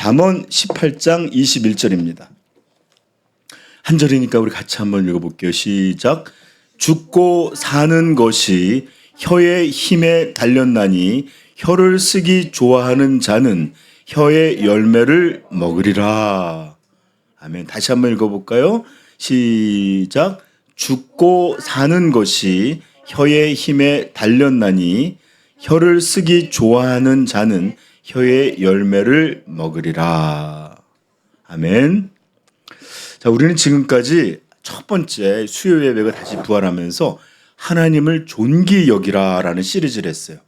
잠언 18장 21절입니다. 한 절이니까 우리 같이 한번 읽어볼게요. 시작. 죽고 사는 것이 혀의 힘에 달렸나니 혀를 쓰기 좋아하는 자는 혀의 열매를 먹으리라. 아멘. 다시 한번 읽어볼까요? 시작. 죽고 사는 것이 혀의 힘에 달렸나니 혀를 쓰기 좋아하는 자는 혀의 열매를 먹으리라. 아멘. 자, 우리는 지금까지 첫 번째 수요 예배가 다시 부활하면서 하나님을 존귀 여기라라는 시리즈를 했어요.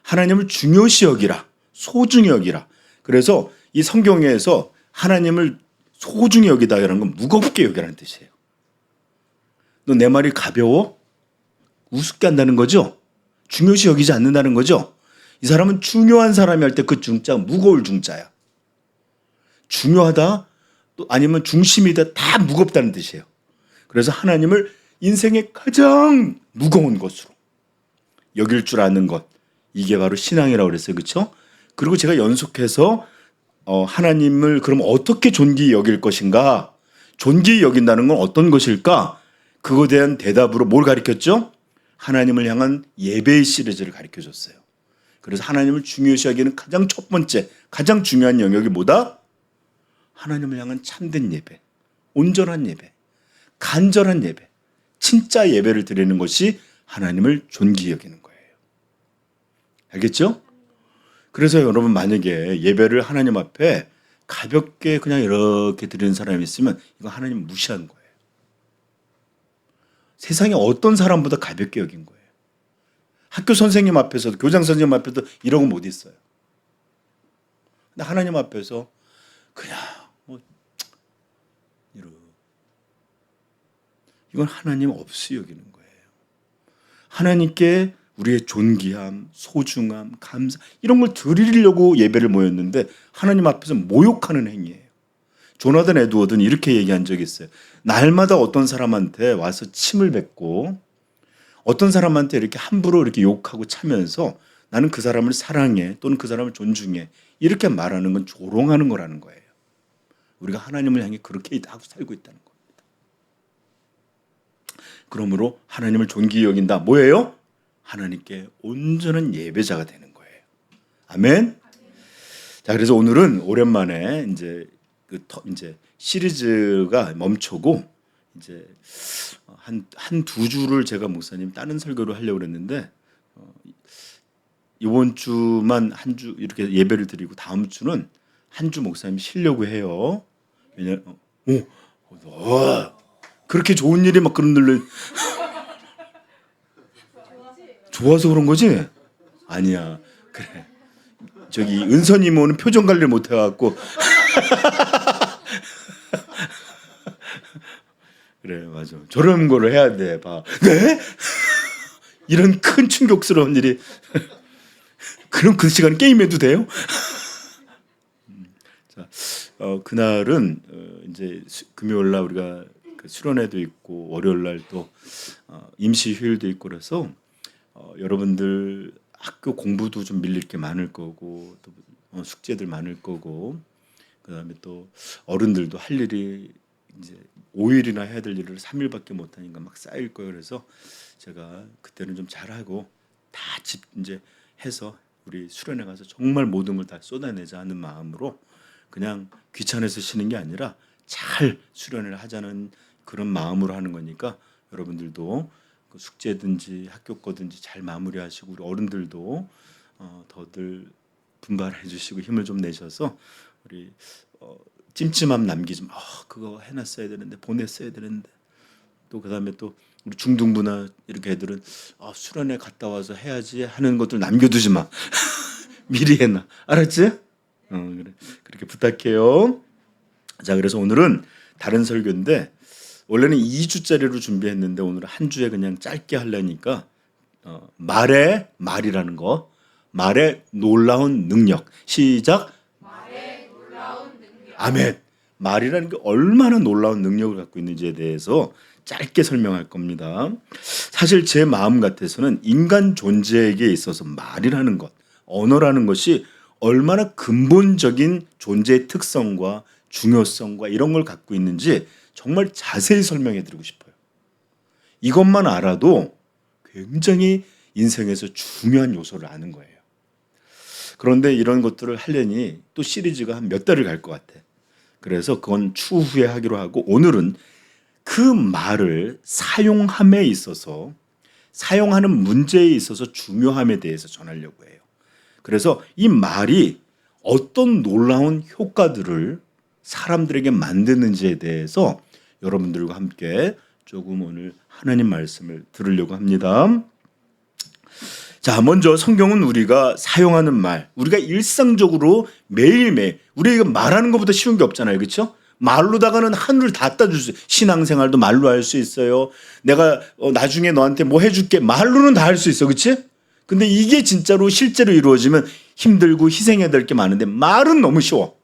하나님을 중요시 여기라, 소중히 여기라. 그래서 이 성경에서 하나님을 소중히 여기다라는 건 무겁게 여기라는 뜻이에요. 너 내 말이 가벼워? 우습게 한다는 거죠? 중요시 여기지 않는다는 거죠? 이 사람은 중요한 사람이 할 때 그 중자 무거울 중자야. 중요하다 또 아니면 중심이다 다 무겁다는 뜻이에요. 그래서 하나님을 인생의 가장 무거운 것으로 여길 줄 아는 것, 이게 바로 신앙이라고 그랬어요. 그렇죠? 그리고 제가 연속해서 하나님을 그럼 어떻게 존귀히 여길 것인가, 존귀히 여긴다는 건 어떤 것일까, 그거에 대한 대답으로 뭘 가르쳤죠? 하나님을 향한 예배의 시리즈를 가르쳐줬어요. 그래서 하나님을 중요시 여기는 가장 첫 번째, 가장 중요한 영역이 뭐다? 하나님을 향한 참된 예배, 온전한 예배, 간절한 예배, 진짜 예배를 드리는 것이 하나님을 존귀히 여기는 거예요. 알겠죠? 그래서 여러분 만약에 예배를 하나님 앞에 가볍게 그냥 이렇게 드리는 사람이 있으면 이거 하나님 무시하는 거예요. 세상에 어떤 사람보다 가볍게 여긴 거예요. 학교 선생님 앞에서도, 교장 선생님 앞에도 이런 거 못 있어요. 근데 하나님 앞에서 그냥 이건 하나님 없이 여기는 거예요. 하나님께 우리의 존귀함, 소중함, 감사 이런 걸 드리려고 예배를 모였는데 하나님 앞에서 모욕하는 행위예요. 조나단 에드워드는 이렇게 얘기한 적이 있어요. 날마다 어떤 사람한테 와서 침을 뱉고 어떤 사람한테 이렇게 함부로 이렇게 욕하고 차면서 나는 그 사람을 사랑해 또는 그 사람을 존중해 이렇게 말하는 건 조롱하는 거라는 거예요. 우리가 하나님을 향해 그렇게 하고 살고 있다는 겁니다. 그러므로 하나님을 존귀히 여긴다. 뭐예요? 하나님께 온전한 예배자가 되는 거예요. 아멘. 자, 그래서 오늘은 오랜만에 이제 시리즈가 멈추고 이제 한 두 주를 제가 목사님 다른 설교를 하려고 그랬는데 이번 주만 한 주 이렇게 예배를 드리고 다음 주는 한 주 목사님 쉬려고 해요. 왜냐면 그렇게 좋은 일이 막 그런 일로 좋아서 그런 거지? 아니야. 그래. 저기 은선 이모는 표정 관리를 못 해갖고 그래 맞아. 저런 거를 해야 돼. 봐. 네? 이런 큰 충격스러운 일이 그럼 그 시간 게임해도 돼요? 자, 그날은 이제 금요일 날 우리가 그 수련회도 있고 월요일 날 또 임시 휴일도 있고 그래서 여러분들 학교 공부도 좀 밀릴 게 많을 거고 또 숙제들 많을 거고 그다음에 또 어른들도 할 일이 이제 5일이나 해야 될 일을 3일밖에 못 하니까 막 쌓일 거예요. 그래서 제가 그때는 좀 잘하고 다 이제 해서 우리 수련회 가서 정말 모든 걸 다 쏟아내자 하는 마음으로 그냥 귀찮아서 쉬는 게 아니라 잘 수련회를 하자는 그런 마음으로 하는 거니까 여러분들도 그 숙제든지 학교 거든지 잘 마무리하시고 우리 어른들도 더들 분발해 주시고 힘을 좀 내셔서 우리 찜찜함 남기지 마. 그거 해놨어야 되는데 보냈어야 되는데 또 그다음에 또 우리 중등부나 이렇게 애들은 수련회 갔다 와서 해야지 하는 것들 남겨두지 마. 미리 해놔. 알았지? 그래. 그렇게 부탁해요. 자, 그래서 오늘은 다른 설교인데 원래는 2주짜리로 준비했는데 오늘 한 주에 그냥 짧게 하려니까 말이라는 거, 말의 놀라운 능력. 시작. 말의 놀라운 능력. 아멘. 말이라는 게 얼마나 놀라운 능력을 갖고 있는지에 대해서 짧게 설명할 겁니다. 사실 제 마음 같아서는 인간 존재에게 있어서 말이라는 것, 언어라는 것이 얼마나 근본적인 존재의 특성과 중요성과 이런 걸 갖고 있는지 정말 자세히 설명해 드리고 싶어요. 이것만 알아도 굉장히 인생에서 중요한 요소를 아는 거예요. 그런데 이런 것들을 하려니 또 시리즈가 한 몇 달을 갈 것 같아. 그래서 그건 추후에 하기로 하고 오늘은 그 말을 사용함에 있어서 사용하는 문제에 있어서 중요함에 대해서 전하려고 해요. 그래서 이 말이 어떤 놀라운 효과들을 사람들에게 만드는지에 대해서 여러분들과 함께 조금 오늘 하나님 말씀을 들으려고 합니다. 자, 먼저 성경은 우리가 사용하는 말, 우리가 일상적으로 매일매일 우리가 말하는 것보다 쉬운 게 없잖아요. 그렇죠? 말로다가는 하늘을 다 따줄 수 있어요. 신앙생활도 말로 할 수 있어요. 내가 나중에 너한테 뭐 해줄게 말로는 다 할 수 있어. 그렇지? 근데 이게 진짜로 실제로 이루어지면 힘들고 희생해야 될 게 많은데 말은 너무 쉬워.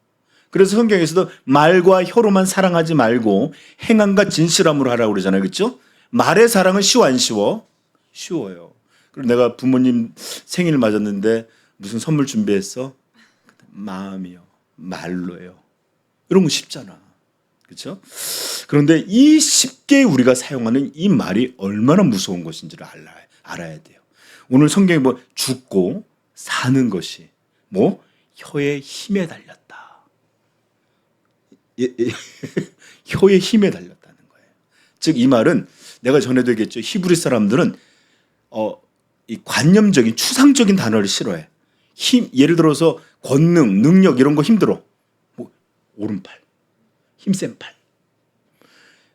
그래서 성경에서도 말과 혀로만 사랑하지 말고 행함과 진실함으로 하라고 그러잖아요. 그렇죠? 말의 사랑은 쉬워 안 쉬워? 쉬워요. 그리고 내가 부모님 생일 맞았는데 무슨 선물 준비했어? 마음이요. 말로요. 이런 거 쉽잖아. 그렇죠? 그런데 이 쉽게 우리가 사용하는 이 말이 얼마나 무서운 것인지를 알아야 돼요. 오늘 성경에 뭐 죽고 사는 것이 뭐 혀의 힘에 달렸다. 혀의 힘에 달렸다는 거예요. 즉 이 말은 내가 전에도 얘기했죠. 히브리 사람들은 이 관념적인 추상적인 단어를 싫어해. 힘, 예를 들어서 권능, 능력 이런 거 힘들어. 뭐 오른팔, 힘센 팔.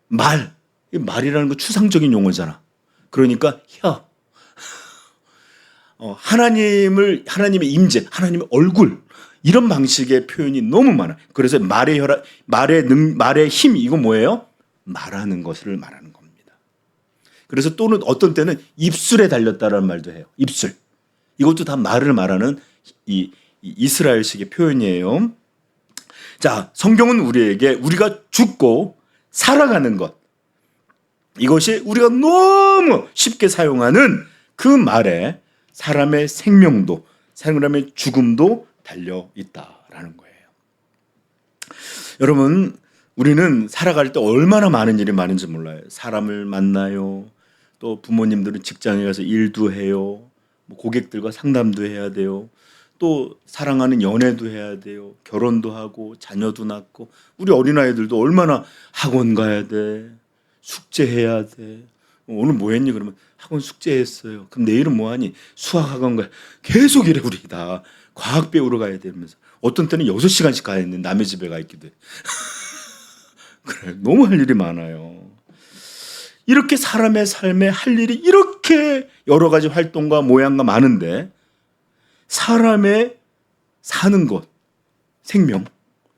말이라는 거 추상적인 용어잖아. 그러니까 혀. 하나님의 임재, 하나님의 얼굴 이런 방식의 표현이 너무 많아. 그래서 말의 힘 이건 뭐예요? 말하는 것을 말하는 겁니다. 그래서 또는 어떤 때는 입술에 달렸다라는 말도 해요. 입술. 이것도 다 말을 말하는 이 이스라엘식의 표현이에요. 자, 성경은 우리에게 우리가 죽고 살아가는 것 이것이 우리가 너무 쉽게 사용하는 그 말에 사람의 생명도 사람의 죽음도 달려 있다라는 거예요. 여러분 우리는 살아갈 때 얼마나 많은 일이 많은지 몰라요. 사람을 만나요. 또 부모님들은 직장에 가서 일도 해요. 뭐 고객들과 상담도 해야 돼요. 또 사랑하는 연애도 해야 돼요. 결혼도 하고 자녀도 낳고 우리 어린아이들도 얼마나 학원 가야 돼. 숙제해야 돼. 오늘 뭐 했니? 그러면 학원 숙제했어요. 그럼 내일은 뭐 하니? 수학 학원 가야 계속 이래 우리 다. 과학 배우러 가야 되면서 어떤 때는 6시간씩 가야 했는데 남의 집에 가 있기도 해. 그래 너무 할 일이 많아요. 이렇게 사람의 삶에 할 일이 이렇게 여러 가지 활동과 모양과 많은데 사람의 사는 것, 생명,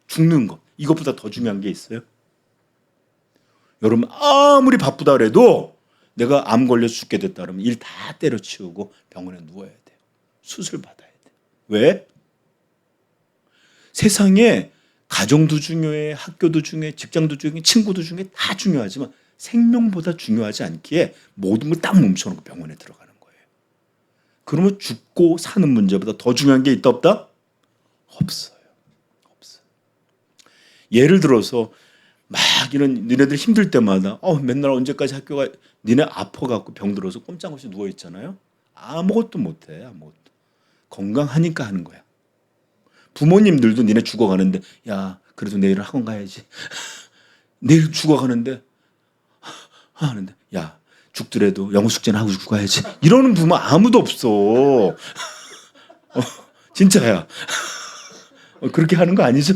죽는 것 이것보다 더 중요한 게 있어요? 여러분 아무리 바쁘다 그래도 내가 암 걸려서 죽게 됐다 그러면 일 다 때려치우고 병원에 누워야 돼요. 수술 받아야 돼요. 왜? 세상에 가정도 중요해, 학교도 중요해, 직장도 중요해, 친구도 중요해 다 중요하지만 생명보다 중요하지 않기에 모든 걸 딱 멈춰놓고 병원에 들어가는 거예요. 그러면 죽고 사는 문제보다 더 중요한 게 있다 없다? 없어요. 예를 들어서 막 이런 니네들 힘들 때마다 맨날 언제까지 학교가 니네 아파갖고 병들어서 꼼짝없이 누워있잖아요. 아무것도 못해. 아무것도. 건강하니까 하는 거야. 부모님들도 니네 죽어가는데 야 그래도 내일 학원 가야지. 내일 죽어가는데 하는데 야 죽더라도 영어 숙제는 하고 죽어야지. 이러는 부모 아무도 없어. 진짜야. 그렇게 하는 거 아니죠?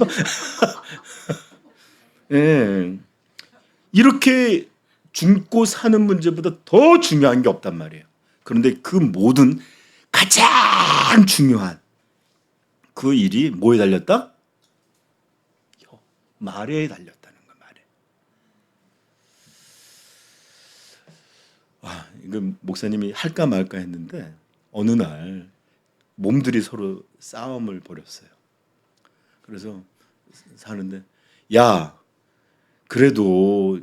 예. 이렇게 죽고 사는 문제보다 더 중요한 게 없단 말이에요. 그런데 그 모든 가장 중요한 그 일이 뭐에 달렸다? 말에 달렸다는 거 말에. 이거 목사님이 할까 말까 했는데 어느 날 몸들이 서로 싸움을 벌였어요. 그래서 사는데 야 그래도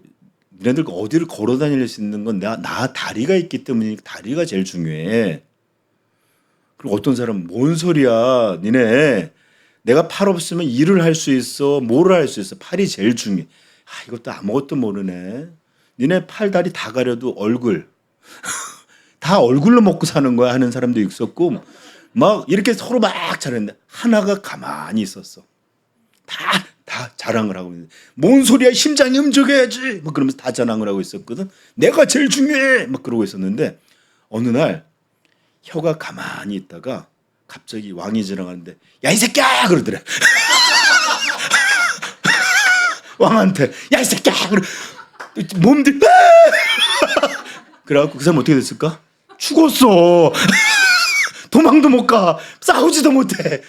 너네들 어디를 걸어 다닐 수 있는 건 나 다리가 있기 때문에 다리가 제일 중요해. 그리고 어떤 사람은 뭔 소리야 니네 내가 팔 없으면 일을 할 수 있어, 뭐를 할 수 있어. 팔이 제일 중요해. 이것도 아무것도 모르네. 니네 팔, 다리 다 가려도 얼굴. 다 얼굴로 먹고 사는 거야 하는 사람도 있었고, 막 이렇게 서로 막 잘했는데 하나가 가만히 있었어. 다 자랑을 하고 있는데, 뭔 소리야, 심장이 움직여야지 막 그러면서 다 자랑을 하고 있었거든. 내가 제일 중요해 막 그러고 있었는데, 어느 날 혀가 가만히 있다가 갑자기 왕이 지나가는데, 야 이 새끼야 그러더래. 왕한테 야 이 새끼야 몸들 그래갖고 그 사람 어떻게 됐을까? 죽었어. 도망도 못 가, 싸우지도 못해.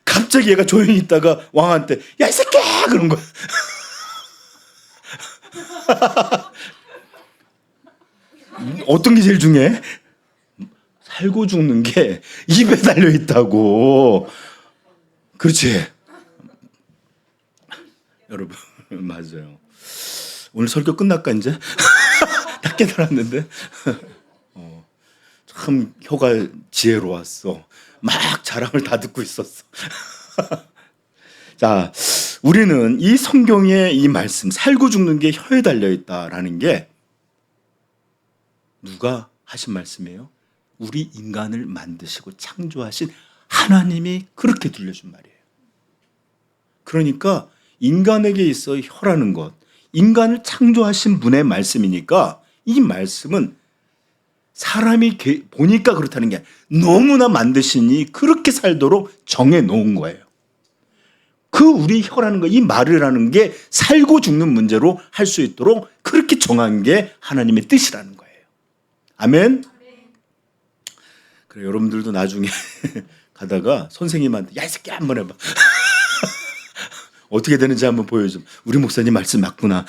갑자기 얘가 조용히 있다가 왕한테 야 이 새끼야 그런 거야. 어떤 게 제일 중요해? 살고 죽는 게 입에 달려 있다고. 그렇지 여러분. 맞아요. 오늘 설교 끝날까 이제? 다 깨달았는데. 참 혀가 지혜로웠어. 막 자랑을 다 듣고 있었어. 자, 우리는 이 성경의 이 말씀, 살고 죽는 게 혀에 달려 있다라는 게 누가 하신 말씀이에요? 우리 인간을 만드시고 창조하신 하나님이 그렇게 들려준 말이에요. 그러니까 인간에게 있어 혀라는 것, 인간을 창조하신 분의 말씀이니까 이 말씀은 사람이 보니까 그렇다는 게 너무나 만드시니 그렇게 살도록 정해 놓은 거예요. 그 우리 혀라는 거, 이 말이라는 게 살고 죽는 문제로 할 수 있도록 그렇게 정한 게 하나님의 뜻이라는 거예요. 아멘. 그래, 여러분들도 나중에 가다가 선생님한테 야 이 새끼 한번 해봐. 어떻게 되는지 한번 보여줘. 우리 목사님 말씀 맞구나.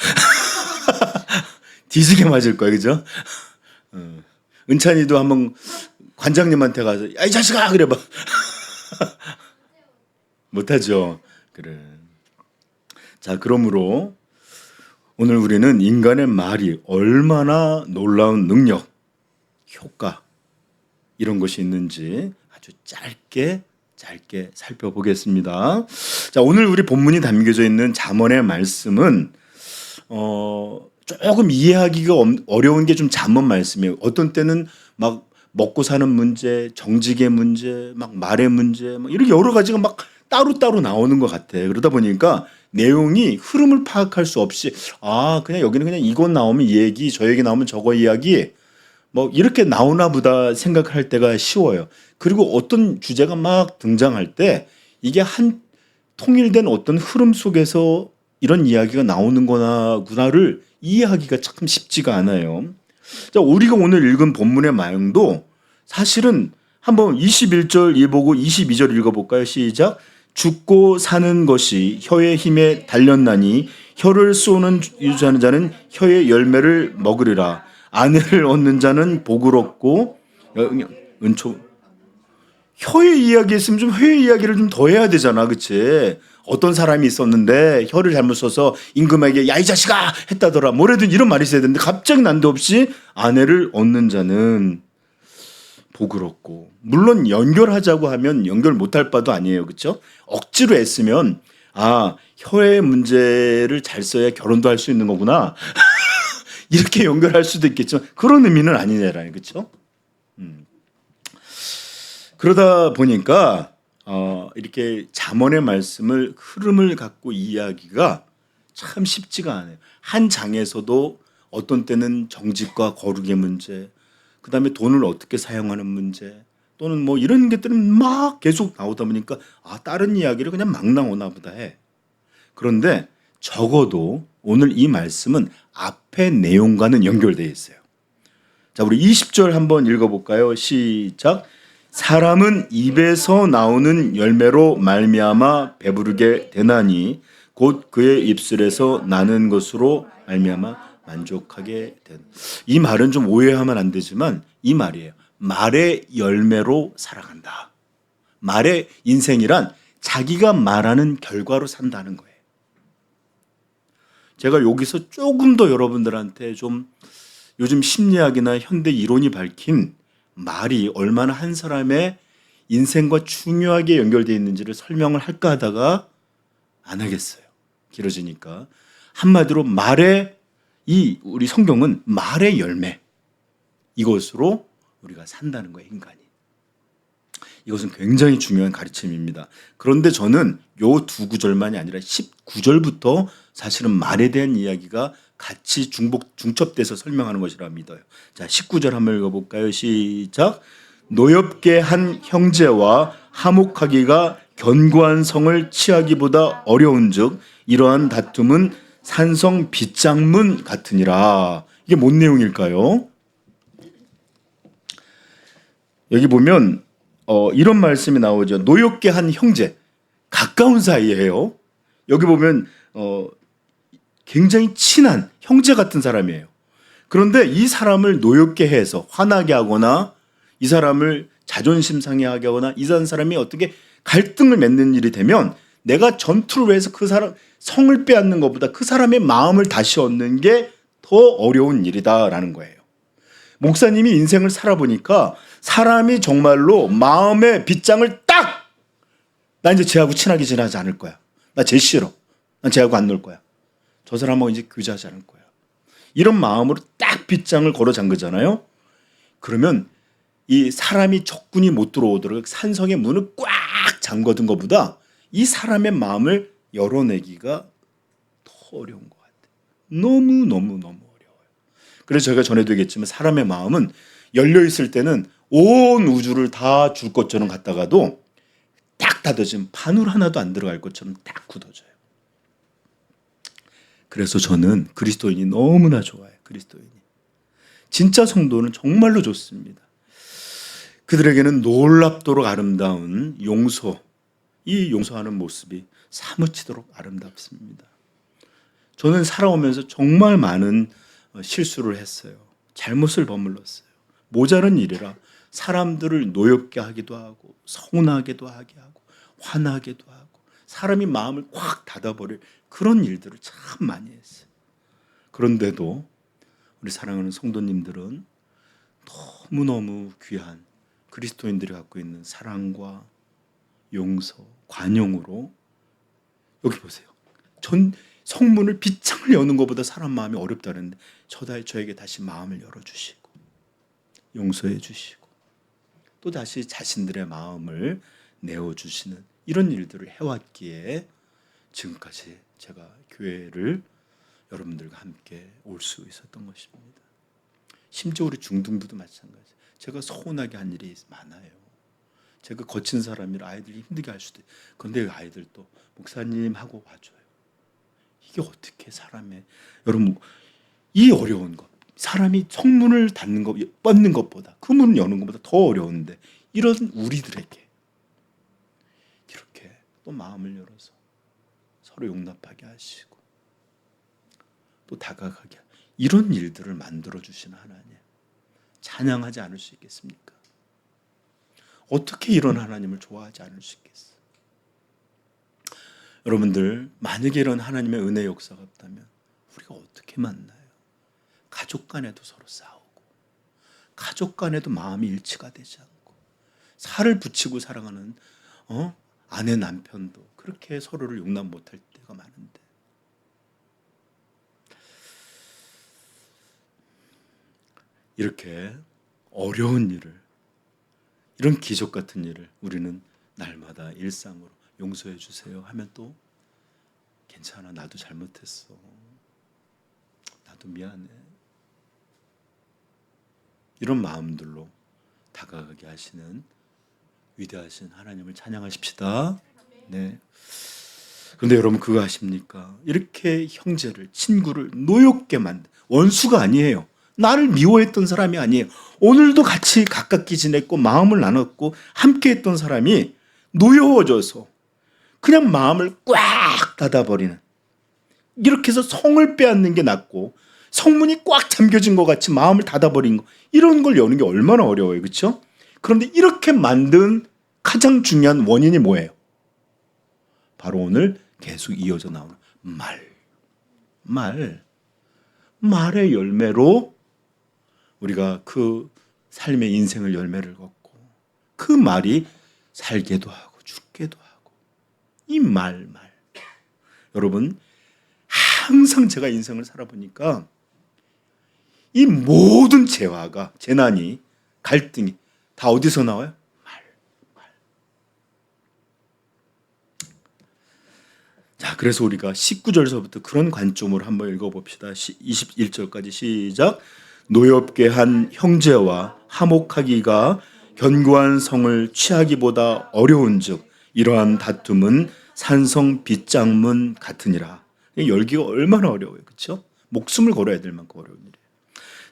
뒤지게 맞을 거야, 그죠? 은찬이도 한번 관장님한테 가서 야 이 자식아 그래봐. 못하죠. 그래. 자, 그러므로 오늘 우리는 인간의 말이 얼마나 놀라운 능력, 효과 이런 것이 있는지 아주 짧게 살펴보겠습니다. 자, 오늘 우리 본문이 담겨져 있는 잠언의 말씀은 조금 이해하기가 어려운 게 좀 잠언 말씀이에요. 어떤 때는 막 먹고 사는 문제, 정직의 문제, 막 말의 문제, 막 이렇게 여러 가지가 막 따로따로 나오는 것 같아. 그러다 보니까 내용이 흐름을 파악할 수 없이 그냥 여기는 그냥 이것 나오면 이 얘기, 저 얘기 나오면 저거 이야기 뭐 이렇게 나오나 보다 생각할 때가 쉬워요. 그리고 어떤 주제가 막 등장할 때 이게 한 통일된 어떤 흐름 속에서 이런 이야기가 나오는 거구나를 이해하기가 참 쉽지가 않아요. 자, 우리가 오늘 읽은 본문의 내용도 사실은 한번 21절 읽어보고 22절 읽어볼까요? 시작. 죽고 사는 것이 혀의 힘에 달렸나니 혀를 쏘는 유지하는 자는 혀의 열매를 먹으리라. 아내를 얻는 자는 복을 얻고 은총. 혀의 이야기 있으면 좀 혀의 이야기를 좀 더 해야 되잖아, 그치? 어떤 사람이 있었는데 혀를 잘못 써서 임금에게 야 이 자식아 했다더라, 뭐래든 이런 말이 있어야 되는데 갑자기 난데없이 아내를 얻는 자는 복을 얻고. 물론 연결하자고 하면 연결 못할 바도 아니에요, 그렇죠? 억지로 애쓰면 혀의 문제를 잘 써야 결혼도 할 수 있는 거구나. 이렇게 연결할 수도 있겠지만 그런 의미는 아니잖아요, 그렇죠? 그러다 보니까 이렇게 잠언의 말씀을 흐름을 갖고 이해하기가 참 쉽지가 않아요. 한 장에서도 어떤 때는 정직과 거룩의 문제, 그 다음에 돈을 어떻게 사용하는 문제, 또는 뭐 이런 것들은 막 계속 나오다 보니까 다른 이야기를 그냥 막 나오나 보다 해. 그런데 적어도 오늘 이 말씀은 앞의 내용과는 연결되어 있어요. 자, 우리 20절 한번 읽어볼까요? 시작. 사람은 입에서 나오는 열매로 말미암아 배부르게 되나니 곧 그의 입술에서 나는 것으로 말미암아 만족하게 된. 이 말은 좀 오해하면 안 되지만 이 말이에요. 말의 열매로 살아간다. 말의 인생이란 자기가 말하는 결과로 산다는 거예요. 제가 여기서 조금 더 여러분들한테 좀 요즘 심리학이나 현대 이론이 밝힌 말이 얼마나 한 사람의 인생과 중요하게 연결되어 있는지를 설명을 할까 하다가 안 하겠어요. 길어지니까. 한마디로 우리 성경은 말의 열매. 이것으로 우리가 산다는 거예요, 인간이. 이것은 굉장히 중요한 가르침입니다. 그런데 저는 요 두 구절만이 아니라 19절부터 사실은 말에 대한 이야기가 같이 중첩돼서 설명하는 것이라 믿어요. 자, 19절 한번 읽어볼까요? 시작. 노엽게 한 형제와 화목하기가 견고한 성을 취하기보다 어려운즉 이러한 다툼은 산성 빗장문 같으니라. 이게 뭔 내용일까요? 여기 보면 이런 말씀이 나오죠. 노엽게 한 형제, 가까운 사이예요. 여기 보면 굉장히 친한 형제 같은 사람이에요. 그런데 이 사람을 노엽게 해서 화나게 하거나 이 사람을 자존심 상해하게 하거나 이 사람이 어떻게 갈등을 맺는 일이 되면 내가 전투를 해서 그 사람 성을 빼앗는 것보다 그 사람의 마음을 다시 얻는 게 더 어려운 일이다라는 거예요. 목사님이 인생을 살아보니까 사람이 정말로 마음의 빗장을 딱! 나 이제 쟤하고 친하게 지내지 않을 거야. 나 쟤 싫어. 난 쟤하고 안 놀 거야. 저 사람하고 이제 교제하지 않을 거야. 이런 마음으로 딱 빗장을 걸어 잠그잖아요. 그러면 이 사람이 적군이 못 들어오도록 산성의 문을 꽉 잠궈둔 것보다 이 사람의 마음을 열어내기가 더 어려운 것 같아요. 너무 어려워요. 그래서 제가 전에도 얘기했지만 사람의 마음은 열려있을 때는 온 우주를 다 줄 것처럼 갔다가도 딱 닫아지면 바늘 하나도 안 들어갈 것처럼 딱 굳어져요. 그래서 저는 그리스도인이 너무나 좋아요. 그리스도인이. 진짜 성도는 정말로 좋습니다. 그들에게는 놀랍도록 아름다운 이 용서하는 모습이 사무치도록 아름답습니다. 저는 살아오면서 정말 많은 실수를 했어요. 잘못을 버물렀어요. 모자란 일이라 사람들을 노엽게 하기도 하고 서운하게도 하게 하고 화나게도 하고 사람이 마음을 확 닫아버릴 그런 일들을 참 많이 했어요. 그런데도 우리 사랑하는 성도님들은 너무너무 귀한 그리스도인들이 갖고 있는 사랑과 용서, 관용으로 여기 보세요. 성문을 빗장을 여는 것보다 사람 마음이 어렵다는데 저에게 다시 마음을 열어주시고 용서해 주시고 또 다시 자신들의 마음을 내어주시는 이런 일들을 해왔기에 지금까지 제가 교회를 여러분들과 함께 올 수 있었던 것입니다. 심지어 우리 중등부도 마찬가지. 제가 서운하게 한 일이 많아요. 제가 거친 사람이라 아이들이 힘들게 할 수도 있어요. 그런데 아이들도 목사님 하고 봐줘요. 이게 어떻게 여러분 이 어려운 것 사람이 성문을 뻗는 것보다 그 문을 여는 것보다 더 어려운데 이런 우리들에게 이렇게 또 마음을 열어서 서로 용납하게 하시고 또 다가가게 이런 일들을 만들어 주시는 하나님 찬양하지 않을 수 있겠습니까? 어떻게 이런 하나님을 좋아하지 않을 수 있겠어요? 여러분들 만약에 이런 하나님의 은혜 역사가 없다면 우리가 어떻게 만나요? 가족 간에도 서로 싸우고 가족 간에도 마음이 일치가 되지 않고 살을 붙이고 사랑하는 아내 남편도 그렇게 서로를 용납 못할 때가 많은데 이렇게 어려운 일을 이런 기적 같은 일을 우리는 날마다 일상으로 용서해 주세요 하면 또 괜찮아 나도 잘못했어 나도 미안해 이런 마음들로 다가가게 하시는 위대하신 하나님을 찬양하십시다. 네. 그런데 여러분 그거 아십니까? 이렇게 형제를 친구를 노엽게 만든 원수가 아니에요. 나를 미워했던 사람이 아니에요. 오늘도 같이 가깝게 지냈고 마음을 나눴고 함께했던 사람이 노여워져서 그냥 마음을 꽉 닫아버리는 이렇게 해서 성을 빼앗는 게 낫고 성문이 꽉 잠겨진 것 같이 마음을 닫아버린 거 이런 걸 여는 게 얼마나 어려워요. 그렇죠? 그런데 이렇게 만든 가장 중요한 원인이 뭐예요? 바로 오늘 계속 이어져 나오는 말의 열매로 우리가 그 삶의 인생을 열매를 걷고 그 말이 살게도 하고 죽게도 하고. 이 말. 여러분, 항상 제가 인생을 살아보니까 이 모든 재화가, 재난이, 갈등이 다 어디서 나와요? 말. 자, 그래서 우리가 19절서부터 그런 관점으로 한번 읽어봅시다. 21절까지 시작. 노엽게 한 형제와 화목하기가 견고한 성을 취하기보다 어려운즉 이러한 다툼은 산성 빗장문 같으니라. 열기가 얼마나 어려워요, 그렇죠? 목숨을 걸어야 될 만큼 어려운 일이에요.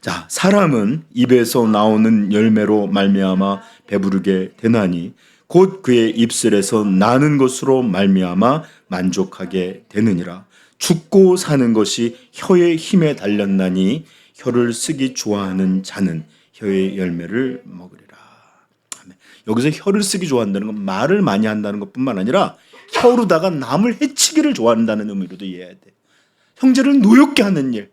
자, 사람은 입에서 나오는 열매로 말미암아 배부르게 되나니 곧 그의 입술에서 나는 것으로 말미암아 만족하게 되느니라. 죽고 사는 것이 혀의 힘에 달렸나니 혀를 쓰기 좋아하는 자는 혀의 열매를 먹으리라. 여기서 혀를 쓰기 좋아한다는 건 말을 많이 한다는 것뿐만 아니라 혀로다가 남을 해치기를 좋아한다는 의미로도 이해해야 돼. 형제를 노엽게 하는 일,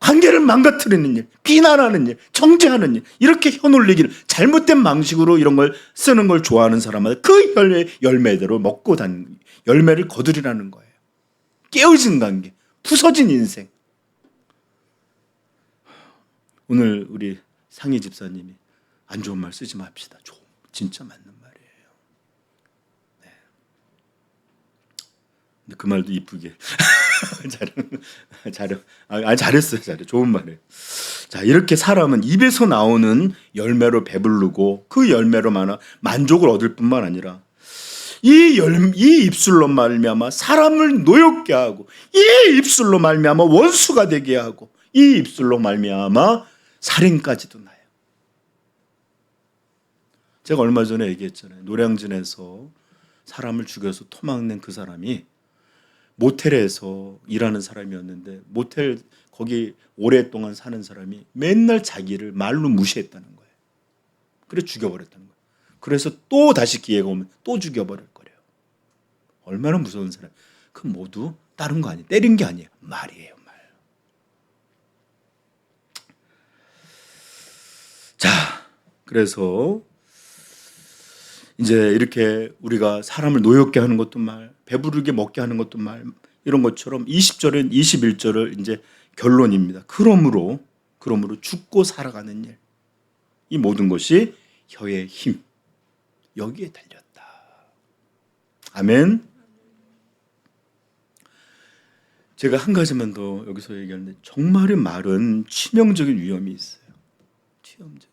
관계를 망가뜨리는 일, 비난하는 일, 정죄하는 일, 이렇게 혀 놀리기를, 잘못된 방식으로 이런 걸 쓰는 걸 좋아하는 사람마다 그 열매대로 먹고 다니는, 열매를 거두리라는 거예요. 깨어진 관계, 부서진 인생. 오늘 우리 상희 집사님이 안 좋은 말 쓰지 맙시다. 진짜 맞는 말이에요. 네. 근데 그 말도 이쁘게 잘했어요. 좋은 말이에요. 자, 이렇게 사람은 입에서 나오는 열매로 배부르고 그 열매로 만족을 얻을 뿐만 아니라 이 입술로 말미암아 사람을 노엽게 하고, 이 입술로 말미암아 원수가 되게 하고, 이 입술로 말미암아 살인까지도 나요. 제가 얼마 전에 얘기했잖아요. 노량진에서 사람을 죽여서 토막낸 그 사람이 모텔에서 일하는 사람이었는데, 모텔 거기 오랫동안 사는 사람이 맨날 자기를 말로 무시했다는 거예요. 그래서 죽여버렸다는 거예요. 그래서 또 다시 기회가 오면 또 죽여버릴 거래요. 얼마나 무서운 사람. 그 모두 다른 거 아니에요. 때린 게 아니에요. 말이에요. 말. 자, 그래서 이제 이렇게 우리가 사람을 노엽게 하는 것도 말, 배부르게 먹게 하는 것도 말, 이런 것처럼 20절은 21절을 이제 결론입니다. 그러므로 죽고 살아가는 일, 이 모든 것이 혀의 힘, 여기에 달렸다. 아멘. 제가 한 가지만 더 여기서 얘기하는데, 정말의 말은 치명적인 위험이 있어요. 치명적.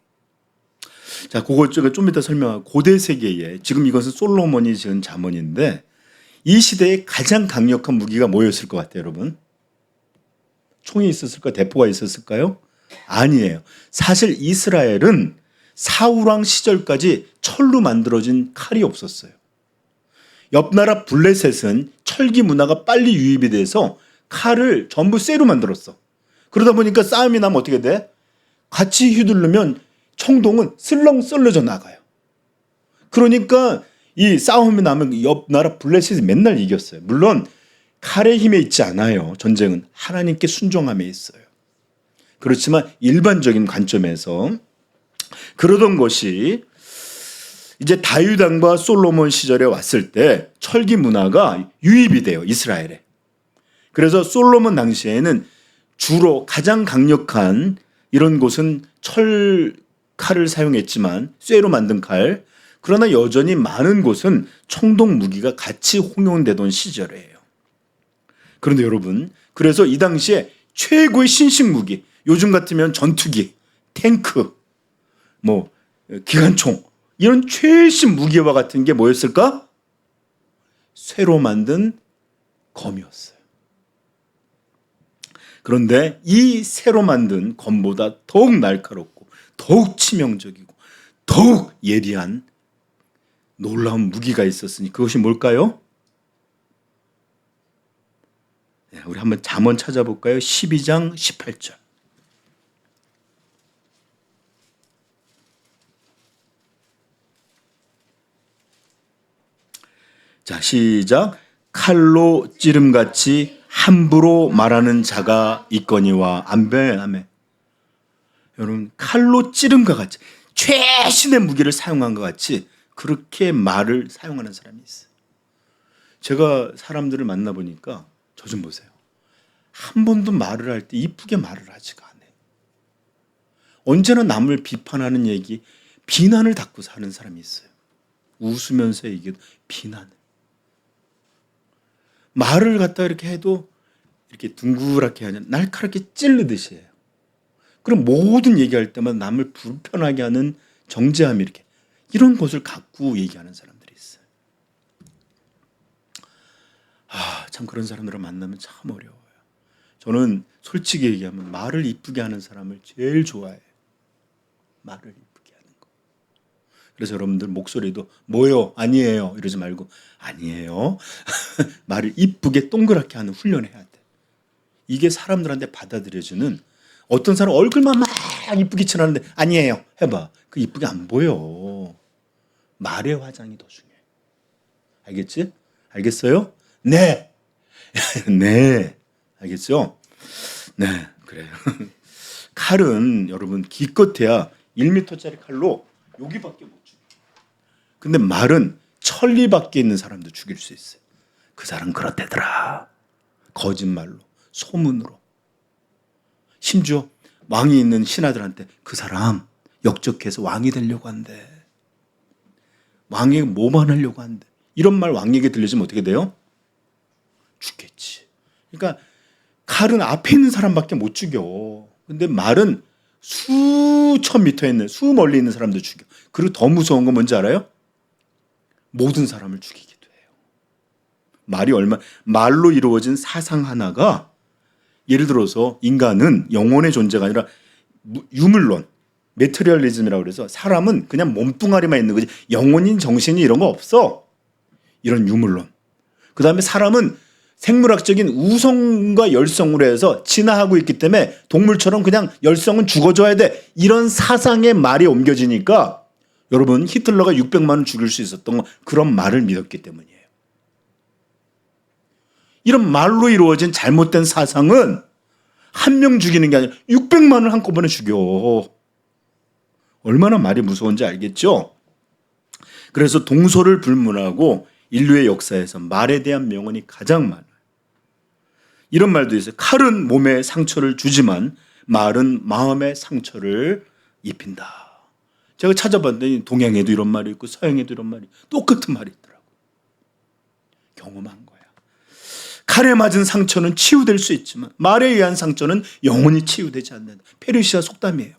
자, 그거 좀 이따 설명하고, 고대 세계에, 지금 이것은 솔로몬이 지은 잠언인데, 이 시대에 가장 강력한 무기가 뭐였을 것 같아요, 여러분? 총이 있었을까? 대포가 있었을까요? 아니에요. 사실 이스라엘은 사울왕 시절까지 철로 만들어진 칼이 없었어요. 옆 나라 블레셋은 철기 문화가 빨리 유입이 돼서 칼을 전부 쇠로 만들었어. 그러다 보니까 싸움이 나면 어떻게 돼? 같이 휘두르면 청동은 슬렁 썰려져 나가요. 그러니까 이 싸움이 나면 옆 나라 블레셋이 맨날 이겼어요. 물론 칼의 힘에 있지 않아요. 전쟁은 하나님께 순종함에 있어요. 그렇지만 일반적인 관점에서 그러던 것이 이제 다윗 왕과 솔로몬 시절에 왔을 때 철기 문화가 유입이 돼요, 이스라엘에. 그래서 솔로몬 당시에는 주로 가장 강력한 이런 곳은 철 칼을 사용했지만, 쇠로 만든 칼, 그러나 여전히 많은 곳은 청동 무기가 같이 홍용되던 시절이에요. 그런데 여러분, 그래서 이 당시에 최고의 신식 무기, 요즘 같으면 전투기, 탱크, 기관총, 이런 최신 무기와 같은 게 뭐였을까? 쇠로 만든 검이었어요. 그런데 이 쇠로 만든 검보다 더욱 날카롭고 더욱 치명적이고 더욱 예리한 놀라운 무기가 있었으니 그것이 뭘까요? 네, 우리 한번 잠언 찾아볼까요? 12장 18절. 자, 시작. 칼로 찌름같이 함부로 말하는 자가 있거니와. 아멘, 아멘. 여러분, 칼로 찌름과 같이 최신의 무기를 사용한 것 같이 그렇게 말을 사용하는 사람이 있어요. 제가 사람들을 만나보니까 저 좀 보세요. 한 번도 말을 할 때 이쁘게 말을 하지가 않아요. 언제나 남을 비판하는 얘기, 비난을 닦고 사는 사람이 있어요. 웃으면서 얘기해도 비난을. 말을 갖다 이렇게 해도 이렇게 둥그랗게 하냐, 날카롭게 찌르듯이 해요. 그럼 모든 얘기할 때마다 남을 불편하게 하는 정죄함이 이렇게 이런 것을 갖고 얘기하는 사람들이 있어요. 참 그런 사람들을 만나면 참 어려워요. 저는 솔직히 얘기하면 말을 이쁘게 하는 사람을 제일 좋아해요. 말을 이쁘게 하는 거. 그래서 여러분들 목소리도 뭐요? 아니에요. 이러지 말고 아니에요. 말을 이쁘게 동그랗게 하는 훈련을 해야 돼. 이게 사람들한테 받아들여주는, 어떤 사람 얼굴만 막 이쁘게 칠하는데 아니에요. 해봐. 그 이쁘게 안 보여. 말의 화장이 더 중요해. 알겠지? 알겠어요? 네. 네. 알겠죠? 네. 그래요. 칼은 여러분 기껏해야 1m짜리 칼로 여기밖에 못 죽여. 근데 말은 천리 밖에 있는 사람도 죽일 수 있어요. 그 사람 그렇대더라. 거짓말로, 소문으로. 심지어 왕이 있는 신하들한테 그 사람 역적해서 왕이 되려고 한대. 왕에게 뭐만 하려고 한대. 이런 말 왕에게 들려주면 어떻게 돼요? 죽겠지. 그러니까 칼은 앞에 있는 사람밖에 못 죽여. 근데 말은 수천 미터에 있는, 멀리 있는 사람도 죽여. 그리고 더 무서운 건 뭔지 알아요? 모든 사람을 죽이기도 해요. 말로 이루어진 사상 하나가, 예를 들어서 인간은 영혼의 존재가 아니라 유물론, 메테리얼리즘이라고 그래서 사람은 그냥 몸뚱아리만 있는 거지 영혼인 정신이 이런 거 없어. 이런 유물론. 그 다음에 사람은 생물학적인 우성과 열성으로 해서 진화하고 있기 때문에 동물처럼 그냥 열성은 죽어줘야 돼. 이런 사상의 말이 옮겨지니까 여러분, 히틀러가 600만을 죽일 수 있었던 건 그런 말을 믿었기 때문이에요. 이런 말로 이루어진 잘못된 사상은 한 명 죽이는 게 아니라 600만을 한꺼번에 죽여. 얼마나 말이 무서운지 알겠죠? 그래서 동서를 불문하고 인류의 역사에서 말에 대한 명언이 가장 많아요. 이런 말도 있어요. 칼은 몸에 상처를 주지만 말은 마음에 상처를 입힌다. 제가 찾아봤더니 동양에도 이런 말이 있고 서양에도 이런 말이, 똑같은 말이 있더라고요. 경험한 거야. 칼에 맞은 상처는 치유될 수 있지만 말에 의한 상처는 영원히 치유되지 않는다. 페르시아 속담이에요.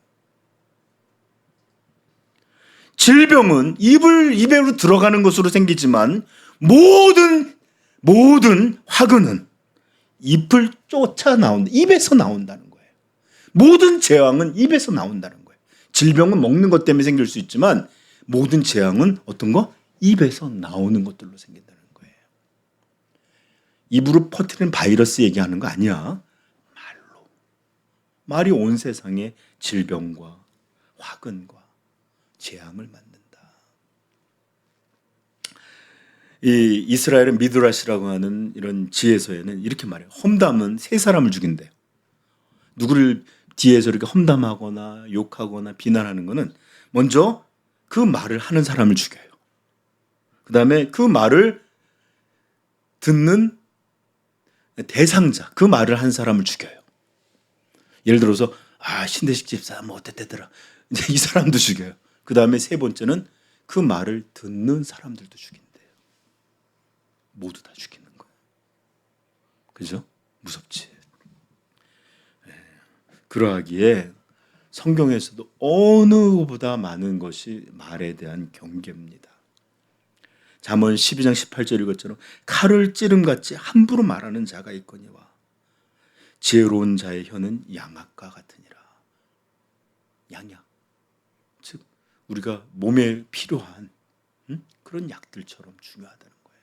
질병은 입으로 들어가는 것으로 생기지만 모든 화근은 입을 쫓아 나온다. 입에서 나온다는 거예요. 모든 재앙은 입에서 나온다는 거예요. 질병은 먹는 것 때문에 생길 수 있지만 모든 재앙은 어떤 거? 입에서 나오는 것들로 생긴다는 거예요. 입으로 퍼뜨리는 바이러스 얘기하는 거 아니야. 말이 온 세상에 질병과 화근과 재앙을 만든다. 이 이스라엘의 미드라시라고 하는 이런 지혜서에는 이렇게 말해요. 험담은 세 사람을 죽인대요. 누구를 뒤에서 이렇게 험담하거나 욕하거나 비난하는 거는 먼저 그 말을 하는 사람을 죽여요. 그 다음에 그 말을 듣는 대상자, 그 말을 한 사람을 죽여요. 예를 들어서 신대식 집사 뭐 어땠대더라. 이제 이 사람도 죽여요. 그 다음에 세 번째는 그 말을 듣는 사람들도 죽인대요. 모두 다 죽이는 거예요. 그죠? 무섭지. 그러하기에 성경에서도 어느 것보다 많은 것이 말에 대한 경계입니다. 잠언 12장 18절 이것처럼 칼을 찌름같이 함부로 말하는 자가 있거니와 지혜로운 자의 혀는 양약과 같으니라. 양약. 즉 우리가 몸에 필요한 그런 약들처럼 중요하다는 거예요.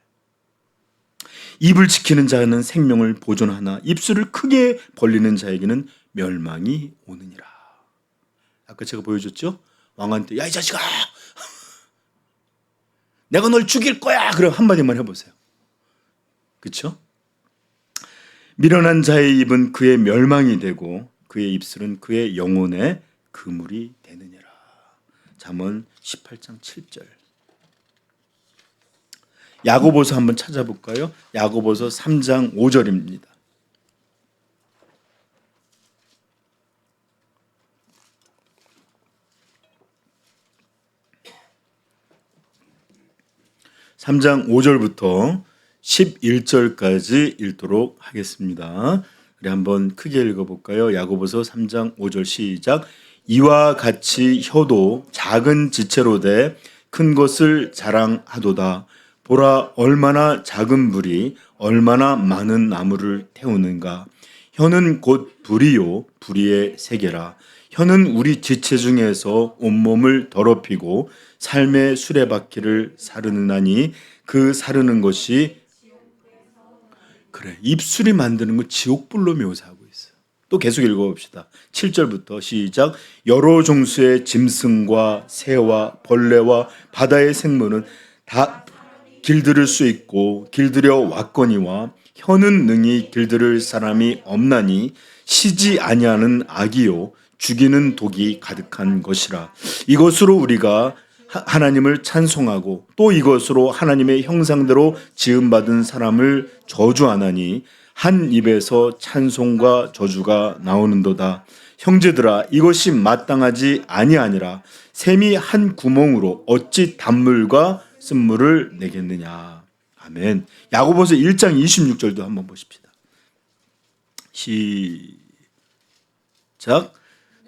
입을 지키는 자는 생명을 보존하나 입술을 크게 벌리는 자에게는 멸망이 오느니라. 아까 제가 보여줬죠? 왕한테 야 이 자식아 내가 널 죽일 거야. 그럼 한마디만 해보세요. 그렇죠? 미련한 자의 입은 그의 멸망이 되고 그의 입술은 그의 영혼의 그물이 되느니라. 잠언 18장 7절. 야고보서 한번 찾아볼까요? 야고보서 3장 5절입니다. (3장 5절부터) 11절까지 읽도록 하겠습니다. 우리 한번 크게 읽어볼까요? 야고보서 3장 5절 시작. 이와 같이 혀도 작은 지체로 돼 큰 것을 자랑하도다. 보라, 얼마나 작은 불이 얼마나 많은 나무를 태우는가. 혀는 곧 불이요 불의의 세계라. 혀는 우리 지체 중에서 온몸을 더럽히고 삶의 수레바퀴를 사르느나니 그 사르는 것이 그래, 입술이 만드는 거 지옥불로 묘사하고 있어요. 또 계속 읽어봅시다. 7절부터 시작. 여러 종수의 짐승과 새와 벌레와 바다의 생물은 다 길들일 수 있고 길들여 왔거니와 혀는 능히 길들일 사람이 없나니 쉬지 아니하는 악이요 죽이는 독이 가득한 것이라. 이것으로 우리가 하나님을 찬송하고 또 이것으로 하나님의 형상대로 지음받은 사람을 저주하나니 한 입에서 찬송과 저주가 나오는도다. 형제들아, 이것이 마땅하지 아니하니라. 샘이 한 구멍으로 어찌 단물과 쓴물을 내겠느냐. 아멘. 야고보서 1장 26절도 한번 보십시다. 시작.